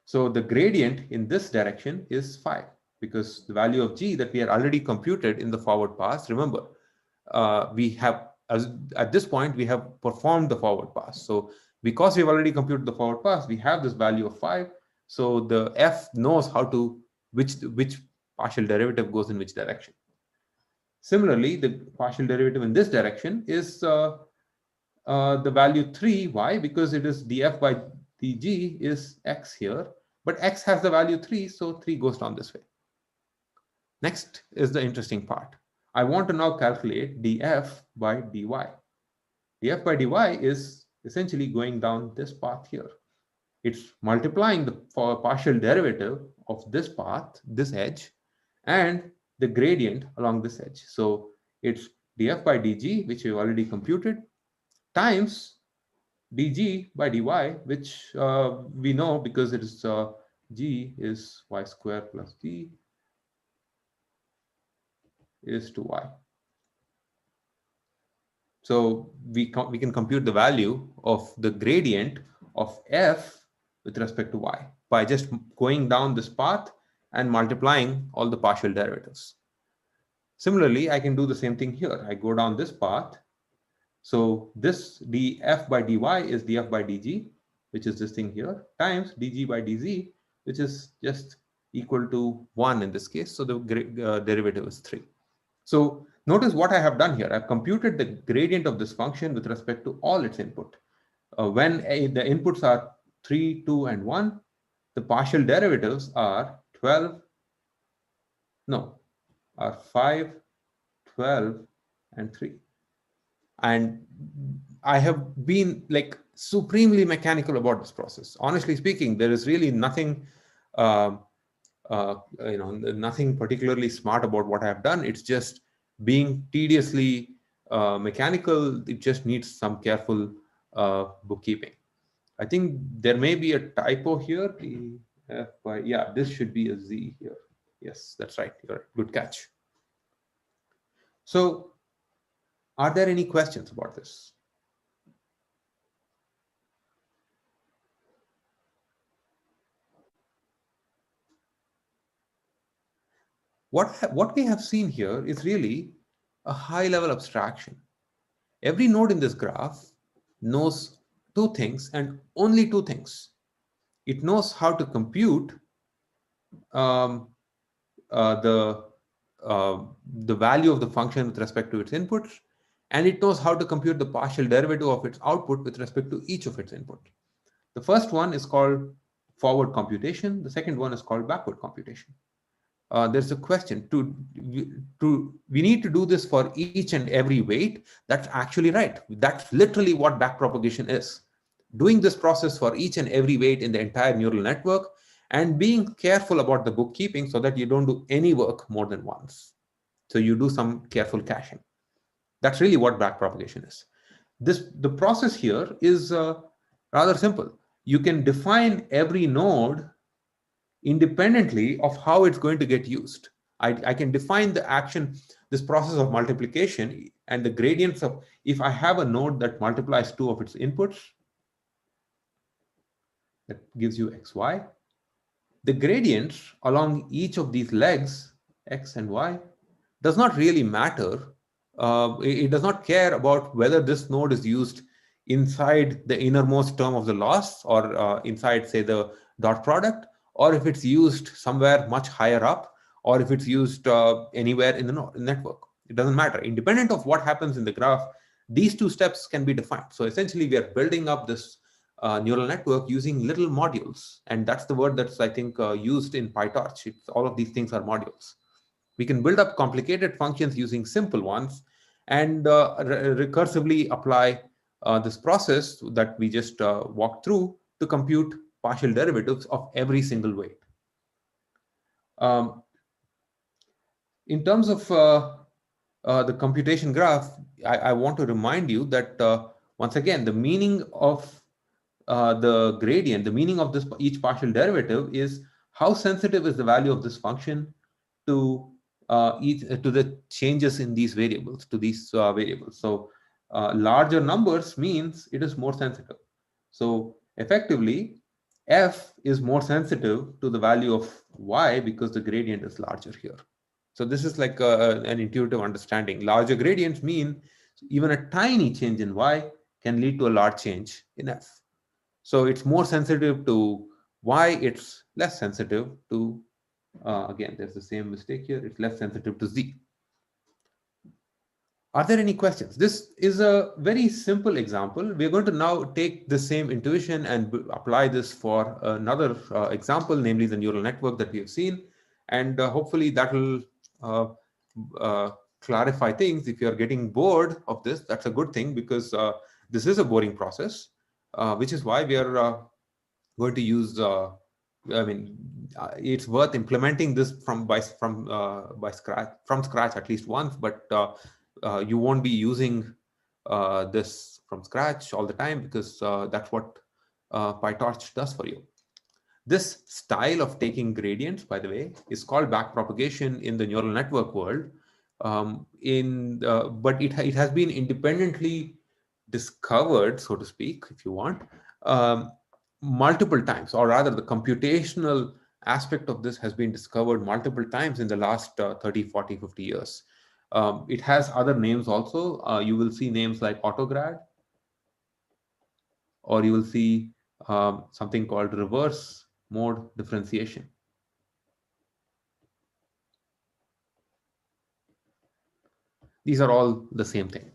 So the gradient in this direction is phi, because the value of g that we had already computed in the forward pass, remember, we have, at this point, we have performed the forward pass. So because we've already computed the forward pass, we have this value of 5. So the f knows how to, which partial derivative goes in which direction. Similarly, the partial derivative in this direction is the value 3. Why? Because it is df by dg is x here, but x has the value 3, so 3 goes down this way. Next is the interesting part. I want to now calculate df by dy. df by dy is essentially going down this path here. It's multiplying the partial derivative of this path, this edge, and the gradient along this edge. So it's df by dg, which we've already computed, times dg by dy, which we know because it is g is y square plus d is to y. So we can compute the value of the gradient of f with respect to y by just going down this path and multiplying all the partial derivatives. Similarly, I can do the same thing here. I go down this path. So this df by dy is df by dg, which is this thing here, times dg by dz, which is just equal to 1 in this case. So the derivative is 3. So notice what I have done here. I've computed the gradient of this function with respect to all its input. When the inputs are 3, 2, and 1, the partial derivatives are 5, 12, and 3. And I have been like supremely mechanical about this process. Honestly speaking, there is really nothing, nothing particularly smart about what I have done. It's just being tediously mechanical. It just needs some careful bookkeeping. I think there may be a typo here. Yeah, this should be a z here. Yes, that's right. Good catch. So are there any questions about this? What we have seen here is really a high-level abstraction. Every node in this graph knows two things and only two things. It knows how to compute the value of the function with respect to its inputs, and it knows how to compute the partial derivative of its output with respect to each of its input. The first one is called forward computation. The second one is called backward computation. There's a question we need to do this for each and every weight. That's actually right. That's literally what backpropagation is. Doing this process for each and every weight in the entire neural network and being careful about the bookkeeping so that you don't do any work more than once. So you do some careful caching. That's really what backpropagation is. The process here is rather simple. you can define every node independently of how it's going to get used. I can define the action, this process of multiplication and the gradients of, if I have a node that multiplies two of its inputs, that gives you xy, the gradients along each of these legs, x and y, does not really matter. It does not care about whether this node is used inside the innermost term of the loss or inside, say, the dot product, or if it's used somewhere much higher up, or if it's used anywhere in the network. It doesn't matter. Independent of what happens in the graph, these two steps can be defined. So essentially, we are building up this neural network using little modules. And that's the word that's, I think, used in PyTorch. All of these things are modules. We can build up complicated functions using simple ones and recursively apply this process that we just walked through to compute partial derivatives of every single weight. In terms of the computation graph, I want to remind you that once again, the meaning of the gradient, the meaning of this each partial derivative is how sensitive is the value of this function to to the changes in these variables, to these variables. So larger numbers means it is more sensitive. So effectively, f is more sensitive to the value of y because the gradient is larger here. So this is like an intuitive understanding. Larger gradients mean even a tiny change in y can lead to a large change in f. So it's more sensitive to y, it's less sensitive to, again, there's the same mistake here, it's less sensitive to z. Are there any questions? This is a very simple example. We're going to now take the same intuition and apply this for another example, namely the neural network that we have seen. And hopefully that will clarify things. If you're getting bored of this, that's a good thing, because this is a boring process, which is why we are going to use, it's worth implementing this from scratch at least once, but you won't be using this from scratch all the time, because that's what PyTorch does for you. This style of taking gradients, by the way, is called backpropagation in the neural network world. But it has been independently discovered, so to speak, if you want, multiple times, or rather the computational aspect of this has been discovered multiple times in the last 30, 40, 50 years. It has other names also. You will see names like autograd, or you will see something called reverse mode differentiation. These are all the same thing.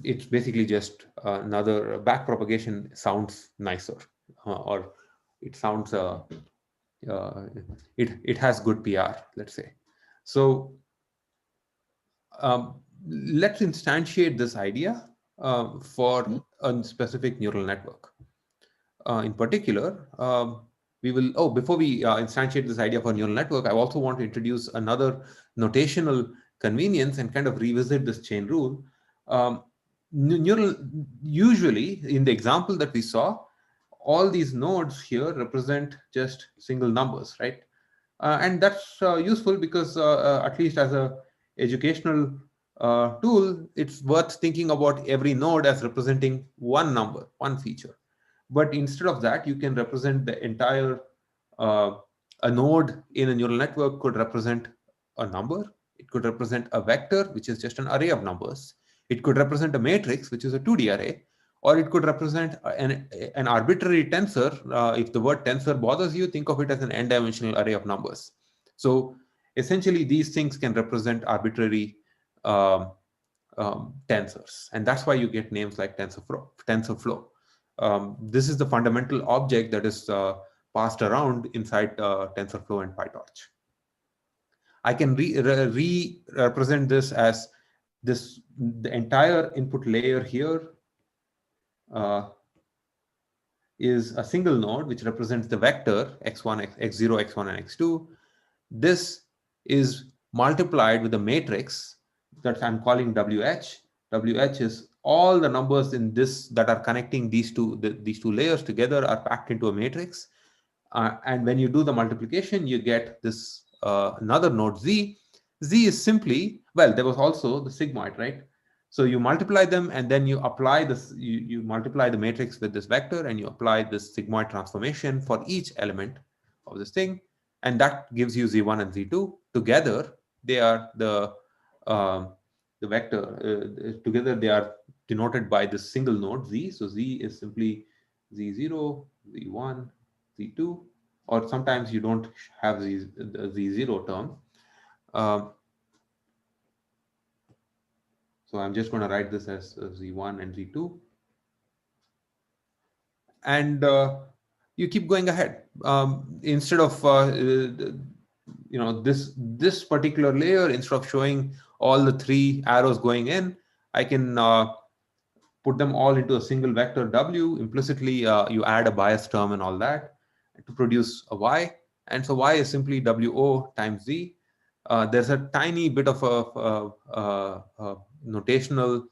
It's basically just another backpropagation sounds nicer, or it sounds it has good PR, let's say. So let's instantiate this idea for a specific neural network. In particular, we will, before we instantiate this idea for a neural network, I also want to introduce another notational convenience and kind of revisit this chain rule. Usually, in the example that we saw, all these nodes here represent just single numbers, right? And that's useful because at least as a educational tool, it's worth thinking about every node as representing one number, one feature. But instead of that, you can represent the entire, a node in a neural network could represent a number. It could represent a vector, which is just an array of numbers. It could represent a matrix, which is a 2D array, or it could represent an arbitrary tensor. If the word tensor bothers you, think of it as an n-dimensional array of numbers. So essentially, these things can represent arbitrary tensors. And that's why you get names like TensorFlow. This is the fundamental object that is passed around inside TensorFlow and PyTorch. I can represent this as the entire input layer here is a single node which represents the vector x1, x0, x1, and x2. This is multiplied with a matrix that I'm calling WH. WH is all the numbers in this that are connecting these two layers together are packed into a matrix. And when you do the multiplication, you get this another node z. Z is simply, well, there was also the sigmoid, right? So you multiply them, and then you apply this, you multiply the matrix with this vector, and you apply this sigmoid transformation for each element of this thing, and that gives you z1 and z2. Together, they are um, the vector, together they are denoted by this single node z. So z is simply z0, z1, z2, or sometimes you don't have the z0 term. Um, so I'm just going to write this as z1 and z2, and you keep going ahead. Instead of this particular layer, instead of showing all the three arrows going in, I can put them all into a single vector w. Implicitly, you add a bias term and all that to produce a y. And so y is simply wo times z. There's a tiny bit of a notational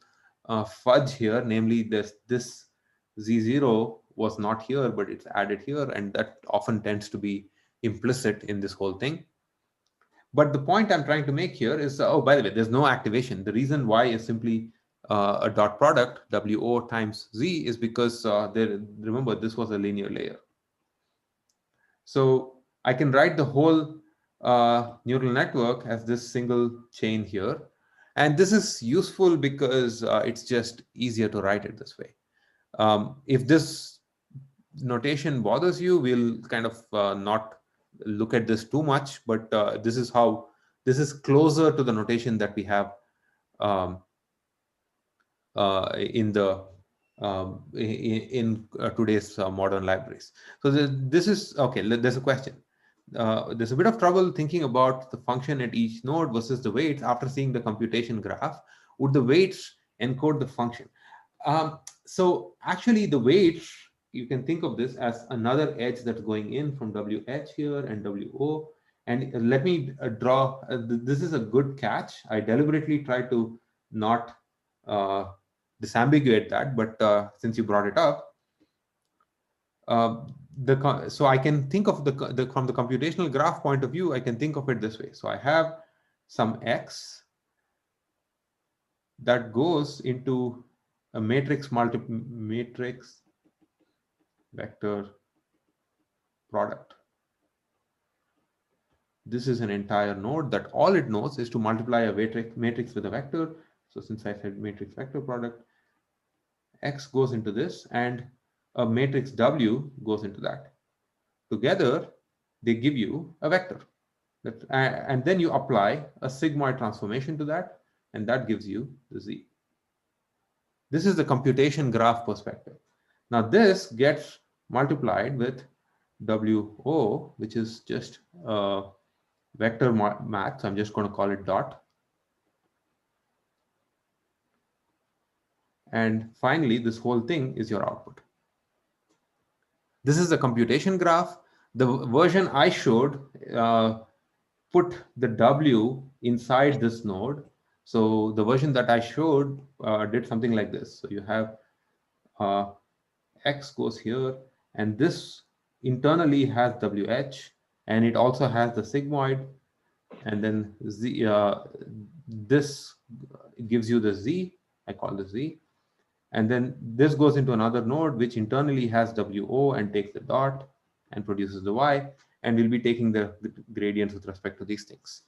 fudge here, namely this z0 was not here, but it's added here, and that often tends to be implicit in this whole thing. But the point I'm trying to make here is, oh, by the way, there's no activation. The reason y is simply a dot product, wo times z, is because remember, this was a linear layer. So I can write the whole neural network as this single chain here. And this is useful because it's just easier to write it this way. If this notation bothers you, we'll kind of not look at this too much, but this is closer to the notation that we have um, in the in today's modern libraries. So this is okay. There's a question. There's a bit of trouble thinking about the function at each node versus the weights. After seeing the computation graph, would the weights encode the function? So actually, the weights, you can think of this as another edge that's going in from WH here and WO. And let me draw, this is a good catch. I deliberately try to not uh, disambiguate that, but since you brought it up, so I can think of from the computational graph point of view, I can think of it this way. So I have some x that goes into a matrix vector product. This is an entire node that all it knows is to multiply a matrix with a vector. So since I said matrix vector product, x goes into this and a matrix w goes into that. Together, they give you a vector. And then you apply a sigmoid transformation to that, and that gives you the z. This is the computation graph perspective. Now this gets multiplied with wo, which is just vector math. So I'm just going to call it dot. And finally, this whole thing is your output. This is the computation graph. The version I showed put the W inside this node. So the version that I showed did something like this. So you have X goes here, and this internally has WH, and it also has the sigmoid, and then Z, this gives you the Z, I call this Z, and then this goes into another node which internally has WO and takes the dot and produces the Y, and we'll be taking the gradients with respect to these things.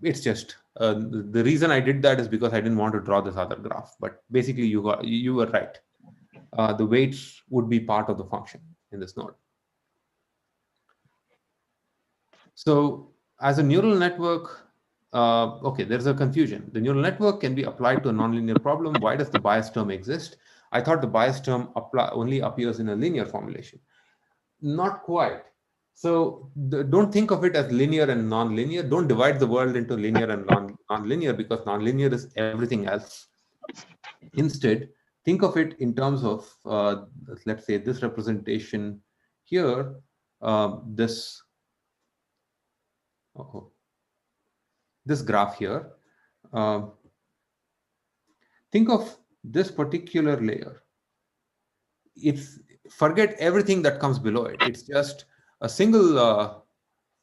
It's just the reason I did that is because I didn't want to draw this other graph, but basically you were right. The weights would be part of the function in this node. So as a neural network, okay, there's a confusion. The neural network can be applied to a nonlinear problem. Why does the bias term exist? I thought the bias term only appears in a linear formulation. Not quite. So don't think of it as linear and nonlinear. Don't divide the world into linear and nonlinear, because nonlinear is everything else. Instead, think of it in terms of, let's say, this representation here, this graph here. think of this particular layer. It's forget everything that comes below it. It's just a single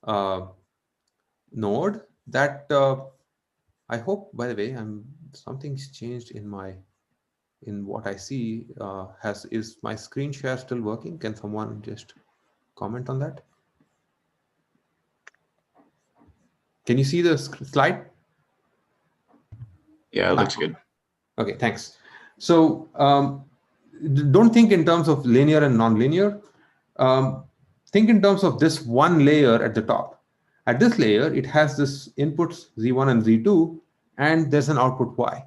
uh, node that I hope, by the way, something's changed in what I see. Is my screen share still working? Can someone just comment on that? Can you see the slide? Yeah, it looks good. Okay, thanks. So don't think in terms of linear and nonlinear. Um, think in terms of this one layer at the top. At this layer, it has this inputs Z1 and Z2, and there's an output Y.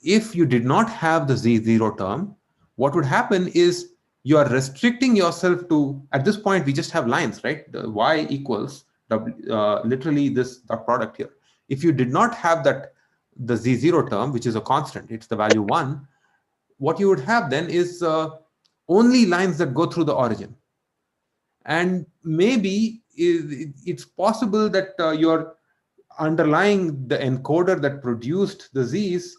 If you did not have the Z0 term, what would happen is you are restricting yourself to, at this point, we just have lines, right? The Y equals literally this dot product here. If you did not have that, the Z0 term, which is a constant, it's the value 1, what you would have then is only lines that go through the origin. And maybe it's possible that you're underlying the encoder that produced the Z's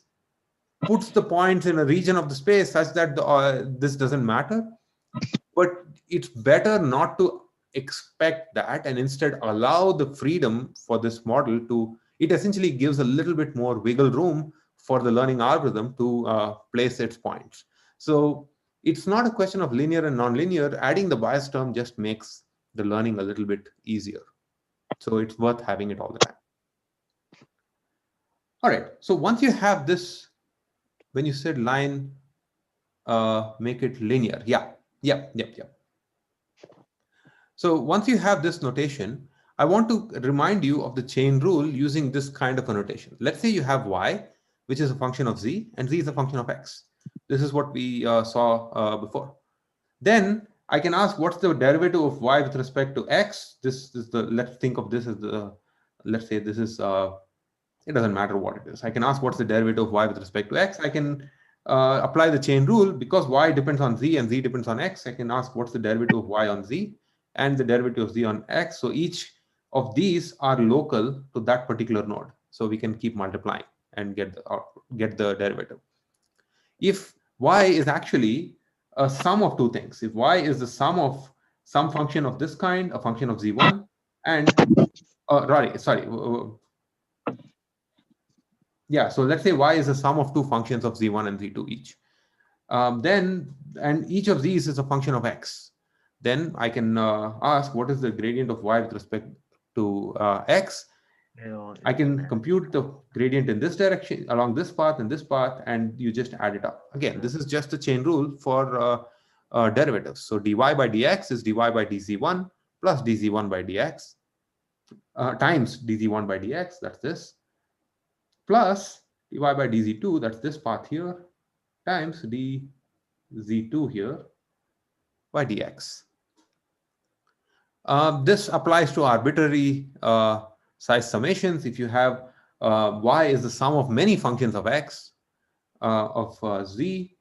puts the points in a region of the space such that this doesn't matter. But it's better not to expect that and instead allow the freedom for this model to, it essentially gives a little bit more wiggle room for the learning algorithm to place its points. So it's not a question of linear and nonlinear. Adding the bias term just makes the learning a little bit easier. So it's worth having it all the time. All right. So once you have this, when you said line, make it linear. Yeah. So once you have this notation, I want to remind you of the chain rule using this kind of a notation. Let's say you have y, which is a function of z, and z is a function of x. This is what we saw before. Then I can ask what's the derivative of y with respect to x. This is the, let's think of this as the, let's say this is, it doesn't matter what it is. I can ask what's the derivative of y with respect to x. I can apply the chain rule because y depends on z and z depends on x. I can ask what's the derivative of y on z and the derivative of z on x. So each of these are local to that particular node. So we can keep multiplying and get the output, get the derivative. If y is actually a sum of two things, if y is the sum of some function of this kind, a function of z1, and sorry, yeah, so let's say y is a sum of two functions of z1 and z2 each. Then, and each of these is a function of x. Then I can ask what is the gradient of y with respect to x. I can compute the gradient in this direction, along this path and this path, and you just add it up. Again, this is just a chain rule for derivatives. So dy by dx is dy by dz1 plus dz1 by dx times dz1 by dx, that's this, plus dy by dz2, that's this path here, times dz2 here by dx. This applies to arbitrary size summations. If you have y is the sum of many functions of x of z,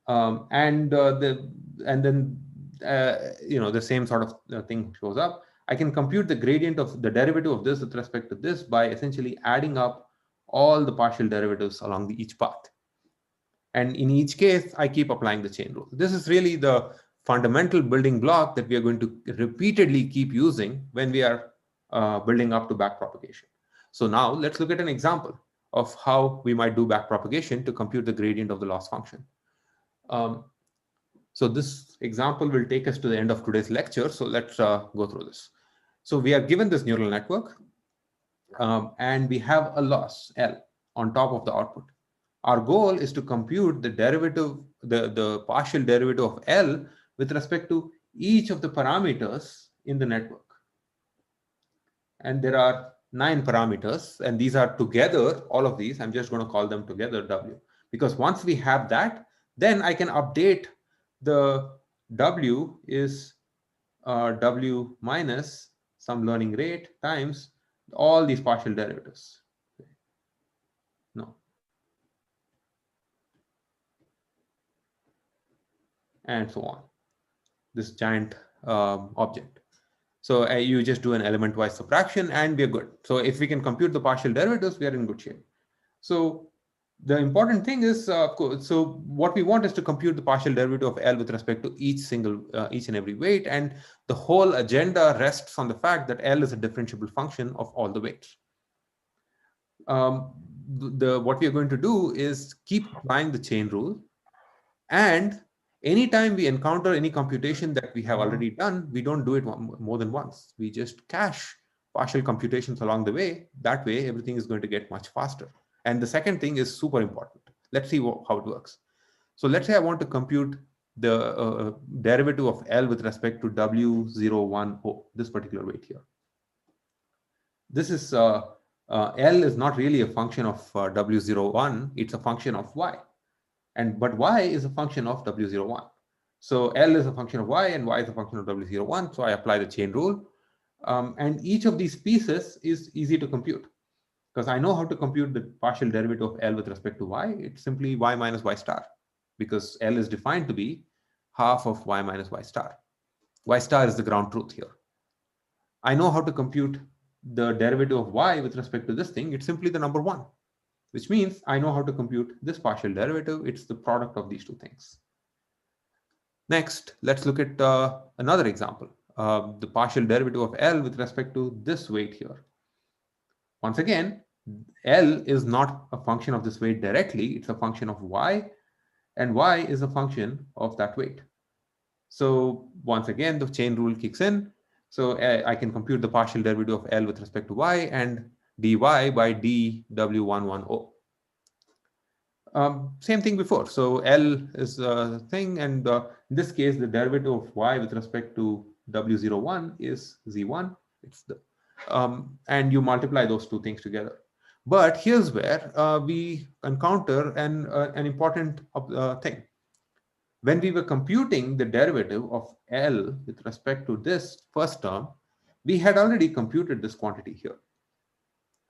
and then the same sort of thing shows up. I can compute the gradient of the derivative of this with respect to this by essentially adding up all the partial derivatives along each path. And in each case, I keep applying the chain rule. This is really the fundamental building block that we are going to repeatedly keep using when we are building up to backpropagation. So now let's look at an example of how we might do backpropagation to compute the gradient of the loss function. So this example will take us to the end of today's lecture. So let's go through this. So we are given this neural network, and we have a loss L on top of the output. Our goal is to compute the derivative, the partial derivative of L with respect to each of the parameters in the network. And there are 9 parameters, and these are together, all of these, I'm just going to call them together W. Because once we have that, then I can update the W is W minus some learning rate times all these partial derivatives. No. And so on. This giant object. So you just do an element-wise subtraction and we're good. So if we can compute the partial derivatives, we are in good shape. So The important thing is, so what we want is to compute the partial derivative of L with respect to each and every weight, and the whole agenda rests on the fact that L is a differentiable function of all the weights. What we are going to do is keep applying the chain rule, and anytime we encounter any computation that we have already done, we don't do it more than once. We just cache partial computations along the way. That way, everything is going to get much faster. And the second thing is super important. Let's see how it works. So let's say I want to compute the derivative of L with respect to W010, this particular weight here. This is L is not really a function of W01, it's a function of Y. But Y is a function of W01. So L is a function of Y and Y is a function of W01. So I apply the chain rule. And each of these pieces is easy to compute because I know how to compute the partial derivative of L with respect to Y. It's simply Y minus Y star because L is defined to be half of Y minus Y star. Y star is the ground truth here. I know how to compute the derivative of Y with respect to this thing. It's simply the number 1, which means I know how to compute this partial derivative. It's the product of these two things. Next, let's look at another example, the partial derivative of L with respect to this weight here. Once again, L is not a function of this weight directly. It's a function of Y, and Y is a function of that weight. So once again, the chain rule kicks in. So I can compute the partial derivative of L with respect to Y and dy by dw110. Same thing before. So L is a thing, and in this case, the derivative of Y with respect to W01 is Z1. It's the and you multiply those two things together. But here's where we encounter an important thing. When we were computing the derivative of L with respect to this first term, we had already computed this quantity here.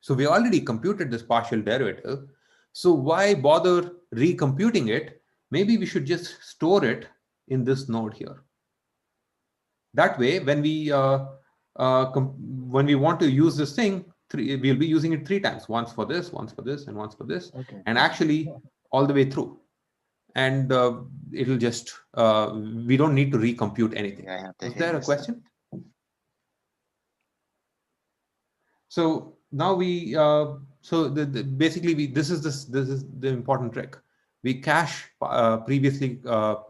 So we already computed this partial derivative. So why bother recomputing it? Maybe we should just store it in this node here. That way, when we want to use this thing, we'll be using it 3 times: once for this, and once for this, Okay. and actually all the way through. And it'll just we don't need to recompute anything. Yeah, I have to Was hit there a this stuff. question? So now we basically this is the important trick. We cache previously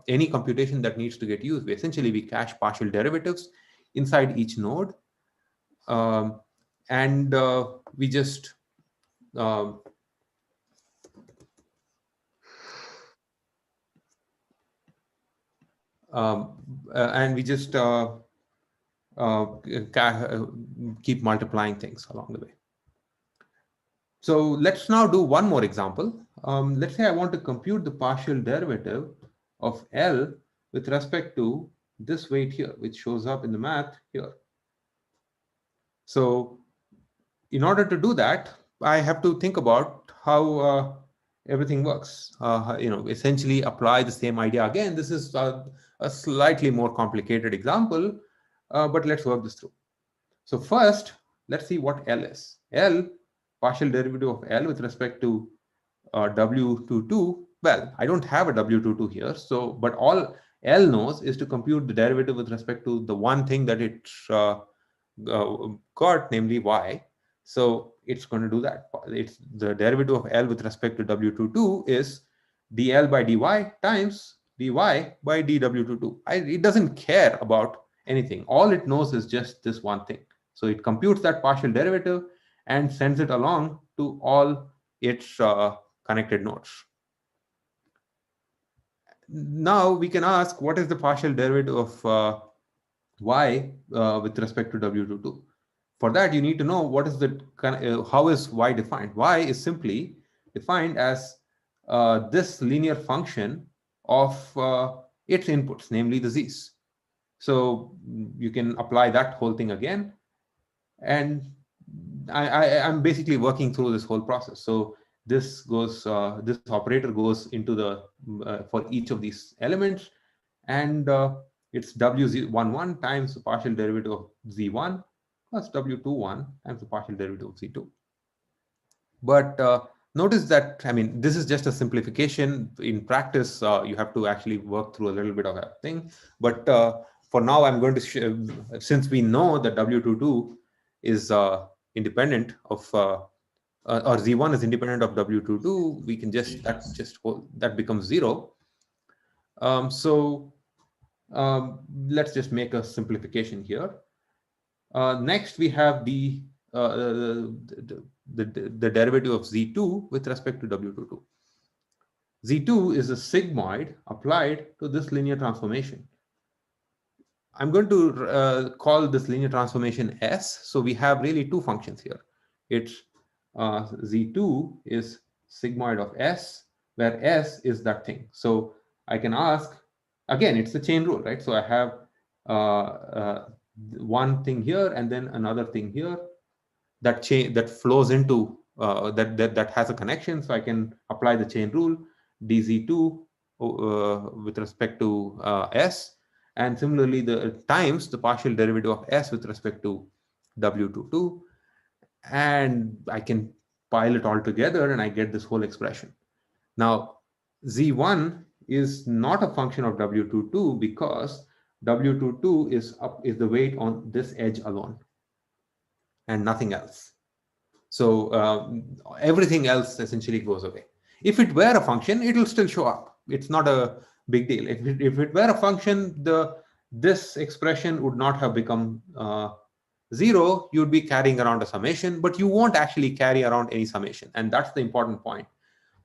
any computation that needs to get used. Essentially, we cache partial derivatives inside each node, and we just um, and we just keep multiplying things along the way. So let's now do one more example. Let's say I want to compute the partial derivative of L with respect to this weight here, which shows up in the math here. So in order to do that, I have to think about how everything works. Essentially apply the same idea again. This is a slightly more complicated example, but let's work this through. So first, let's see what L is. L, partial derivative of L with respect to W22. Well, I don't have a W22 here, so but all L knows is to compute the derivative with respect to the one thing that it got, namely Y. So it's going to do that. It's the derivative of L with respect to W22 is dL by dy times dy by dW22. It doesn't care about anything. All it knows is just this one thing. So it computes that partial derivative and sends it along to all its connected nodes. Now we can ask, what is the partial derivative of y with respect to W22? For that, you need to know what is the how is y defined. Y is simply defined as this linear function of its inputs, namely the z's. So you can apply that whole thing again, and I'm basically working through this whole process. So this goes, this operator goes into the for each of these elements, and it's W11 times the partial derivative of Z1 plus W21 times the partial derivative of Z2. But Notice that, I mean, this is just a simplification. In practice, you have to actually work through a little bit of that thing. But for now, I'm going to, since we know that W22 is independent of, or Z1 is independent of W22, we can just, that becomes 0. So let's just make a simplification here. Next, we have the derivative of Z2 with respect to W22. Z2 is a sigmoid applied to this linear transformation. I'm going to call this linear transformation S. So we have really two functions here. It's Z2 is sigmoid of S, where S is that thing. So I can ask, again, it's the chain rule, right? So I have one thing here and then another thing here that chain that flows into that has a connection. So I can apply the chain rule dz2 with respect to s, and similarly the times the partial derivative of s with respect to w22, and I can pile it all together and I get this whole expression. Now z1 is not a function of w22 because w22 is the weight on this edge alone and nothing else. So everything else essentially goes away. If it were a function, it will still show up. It's not a big deal. If it were a function, this expression would not have become 0. You'd be carrying around a summation, but you won't actually carry around any summation. And that's the important point.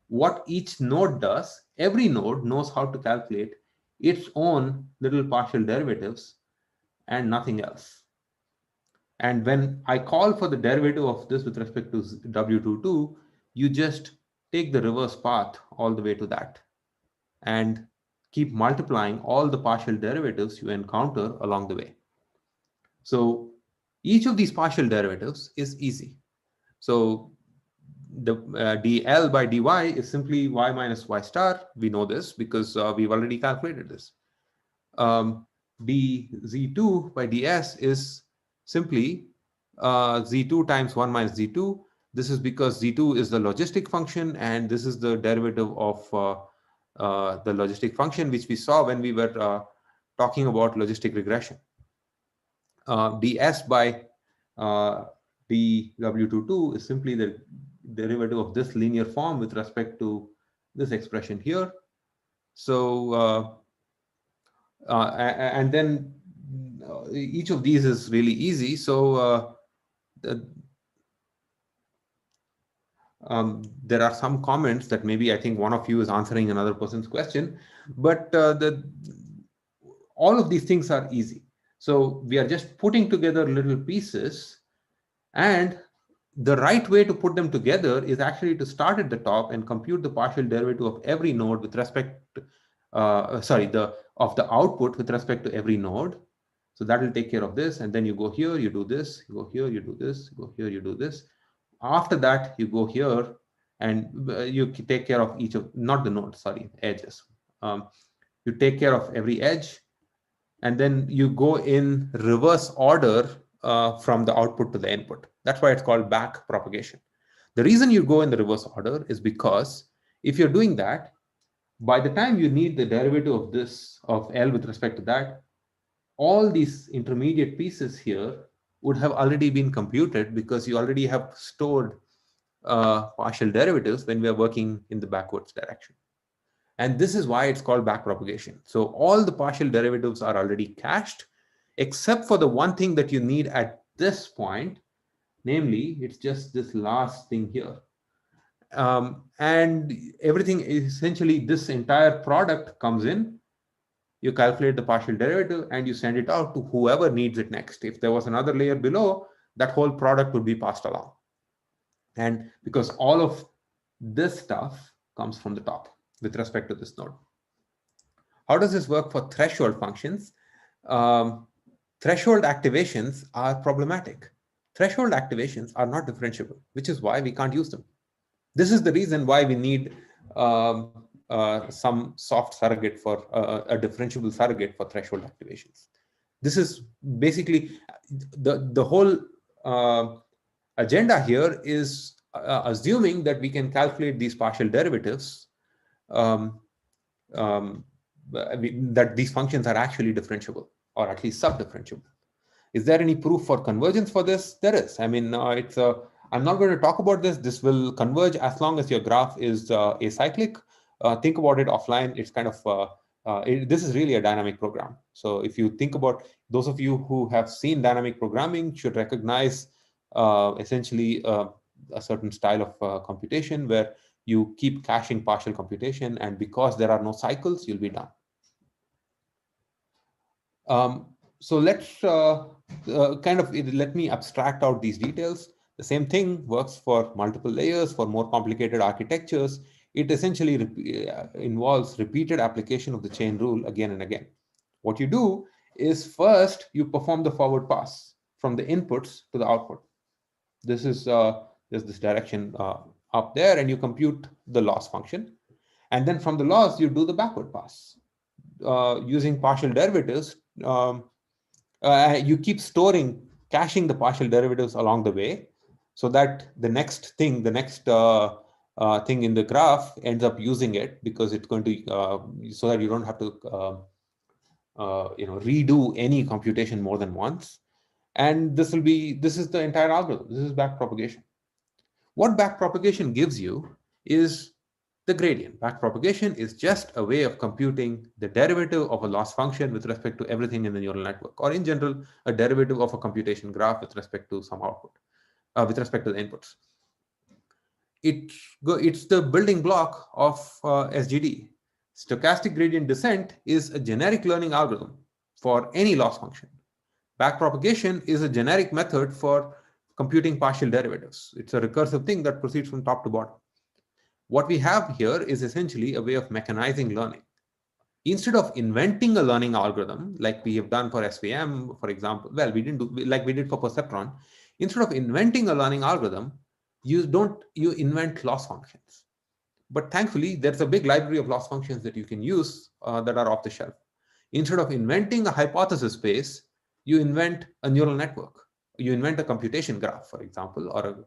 What each node does, every node knows how to calculate its own little partial derivatives and nothing else. And when I call for the derivative of this with respect to W22, you just take the reverse path all the way to that and keep multiplying all the partial derivatives you encounter along the way. So each of these partial derivatives is easy. So the dl by dy is simply y minus y star. We know this because we've already calculated this. dz2 by ds is simply z2 times 1 minus z2. This is because z2 is the logistic function, and this is the derivative of the logistic function, which we saw when we were talking about logistic regression. ds by dw22 is simply the derivative of this linear form with respect to this expression here. So and then each of these is really easy. So there are some comments that maybe I think one of you is answering another person's question, but all of these things are easy. So we are just putting together little pieces, and the right way to put them together is actually to start at the top and compute the partial derivative of every node with respect to, of the output with respect to every node. So that will take care of this. And then you go here, you do this, you go here, you do this, you go here, you do this. After that, you go here and you take care of each of, not the nodes, sorry, edges. You take care of every edge, and then you go in reverse order from the output to the input. That's why it's called back propagation. The reason you go in the reverse order is because if you're doing that, by the time you need the derivative of this, of L with respect to that, all these intermediate pieces here would have already been computed because you already have stored partial derivatives when we are working in the backwards direction. And this is why it's called backpropagation. So all the partial derivatives are already cached, except for the one thing that you need at this point, namely, it's just this last thing here. And everything, essentially, this entire product comes in. You calculate the partial derivative and you send it out to whoever needs it next. If there was another layer below, that whole product would be passed along. And because all of this stuff comes from the top with respect to this node. How does this work for threshold functions? Threshold activations are problematic. Threshold activations are not differentiable, which is why we can't use them. This is the reason why we need some soft surrogate for a differentiable surrogate for threshold activations. This is basically the whole agenda here is assuming that we can calculate these partial derivatives, um, um, that these functions are actually differentiable or at least sub-differentiable. Is there any proof for convergence for this? There is. I mean, I'm not going to talk about this. This will converge as long as your graph is acyclic. Think about it offline. It's kind of, this is really a dynamic program. So if you think about, those of you who have seen dynamic programming should recognize essentially a certain style of computation where you keep caching partial computation, and because there are no cycles, you'll be done. So let's let me abstract out these details. The same thing works for multiple layers, for more complicated architectures. It essentially involves repeated application of the chain rule again and again. What you do is first you perform the forward pass from the inputs to the output. This is there's this direction up there, and you compute the loss function. And then from the loss, you do the backward pass using partial derivatives. You keep storing, caching the partial derivatives along the way, so that the next thing in the graph ends up using it, because it's going to so that you don't have to redo any computation more than once. And this is the entire algorithm. This is backpropagation. What backpropagation gives you is the gradient. Backpropagation is just a way of computing the derivative of a loss function with respect to everything in the neural network, or in general, a derivative of a computation graph with respect to some output, with respect to the inputs. It's the building block of SGD. Stochastic gradient descent is a generic learning algorithm for any loss function. Backpropagation is a generic method for computing partial derivatives. It's a recursive thing that proceeds from top to bottom. What we have here is essentially a way of mechanizing learning. Instead of inventing a learning algorithm like we have done for SVM, for example, well, we didn't do like we did for perceptron. Instead of inventing a learning algorithm, you invent loss functions. But thankfully, there's a big library of loss functions that you can use that are off the shelf. Instead of inventing a hypothesis space, you invent a neural network. You invent a computation graph, for example, or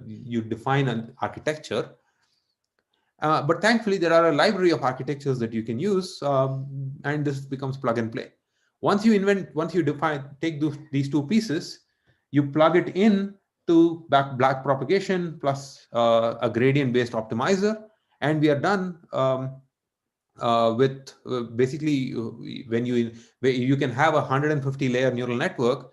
you define an architecture. But thankfully, there are a library of architectures that you can use, and this becomes plug and play. Once you take these two pieces, you plug it in to backpropagation plus a gradient-based optimizer, and we are done with basically when you can have a 150-layer neural network.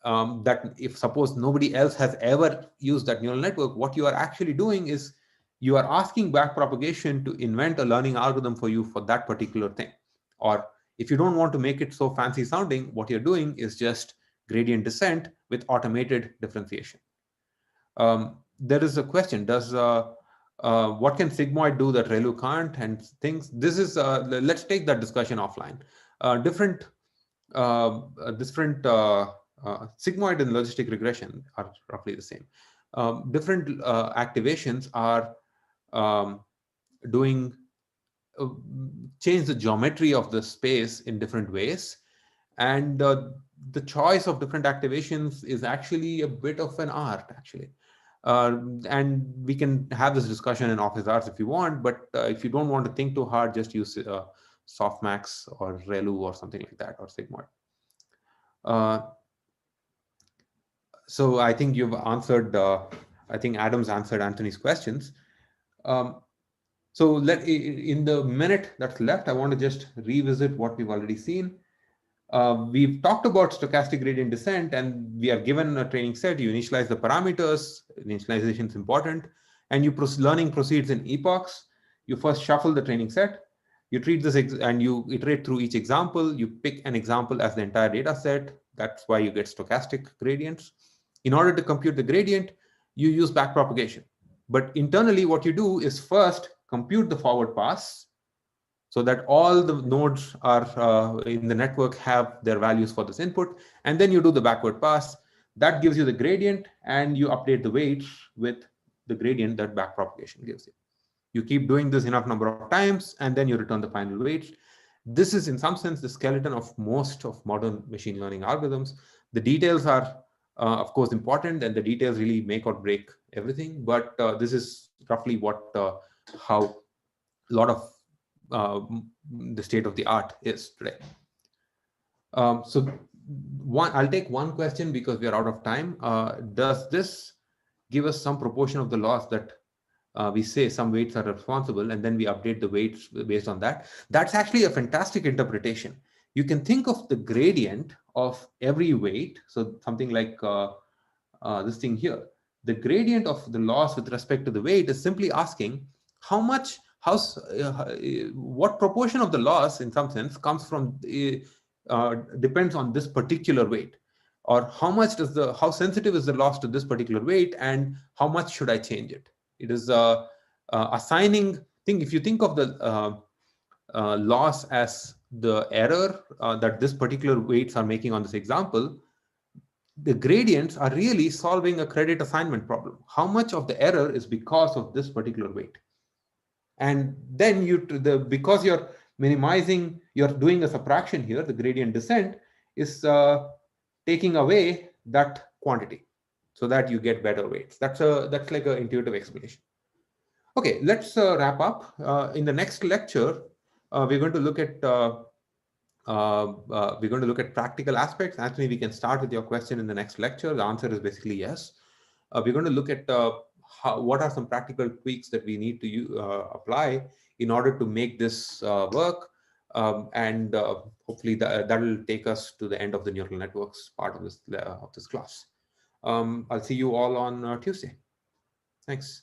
That if suppose nobody else has ever used that neural network, what you are actually doing is you are asking backpropagation to invent a learning algorithm for you for that particular thing. Or if you don't want to make it so fancy sounding, what you're doing is just gradient descent with automated differentiation. There is a question, what can sigmoid do that ReLU can't, and things? This is let's take that discussion offline. Different sigmoid and logistic regression are roughly the same. Different activations are change the geometry of the space in different ways, and the choice of different activations is actually a bit of an art, actually. And we can have this discussion in office hours if you want, but if you don't want to think too hard, just use softmax or ReLU or something like that, or sigmoid. So I think you've answered, I think Adam's answered Anthony's questions. So in the minute that's left, I want to just revisit what we've already seen. We've talked about stochastic gradient descent, and we are given a training set. You initialize the parameters. Initialization is important, and learning proceeds in epochs. You first shuffle the training set. You treat this and you iterate through each example. You pick an example as the entire data set. That's why you get stochastic gradients. In order to compute the gradient, you use backpropagation. But internally, what you do is first compute the forward pass, so that all the nodes are in the network have their values for this input, and then you do the backward pass. That gives you the gradient, and you update the weights with the gradient that backpropagation gives you. You keep doing this enough number of times, and then you return the final weights. This is, in some sense, the skeleton of most of modern machine learning algorithms. The details are of course, important, and the details really make or break everything. But this is roughly how a lot of the state of the art is today. So I'll take one question because we are out of time. Does this give us some proportion of the loss that we say some weights are responsible, and then we update the weights based on that? That's actually a fantastic interpretation. You can think of the gradient of every weight. So something like this thing here. The gradient of the loss with respect to the weight is simply asking how much, what proportion of the loss, in some sense, comes from, depends on this particular weight, or how sensitive is the loss to this particular weight, and how much should I change it? It is assigning thing. If you think of the loss as the error that this particular weights are making on this example, the gradients are really solving a credit assignment problem. How much of the error is because of this particular weight? And then because you're minimizing, you're doing a subtraction here, the gradient descent is taking away that quantity so that you get better weights. That's like an intuitive explanation. Okay, let's wrap up. In the next lecture, we're going to look at practical aspects. Anthony, we can start with your question in the next lecture. The answer is basically yes. We're going to look at what are some practical tweaks that we need to apply in order to make this work. And hopefully that will take us to the end of the neural networks part of this class. I'll see you all on Tuesday. Thanks.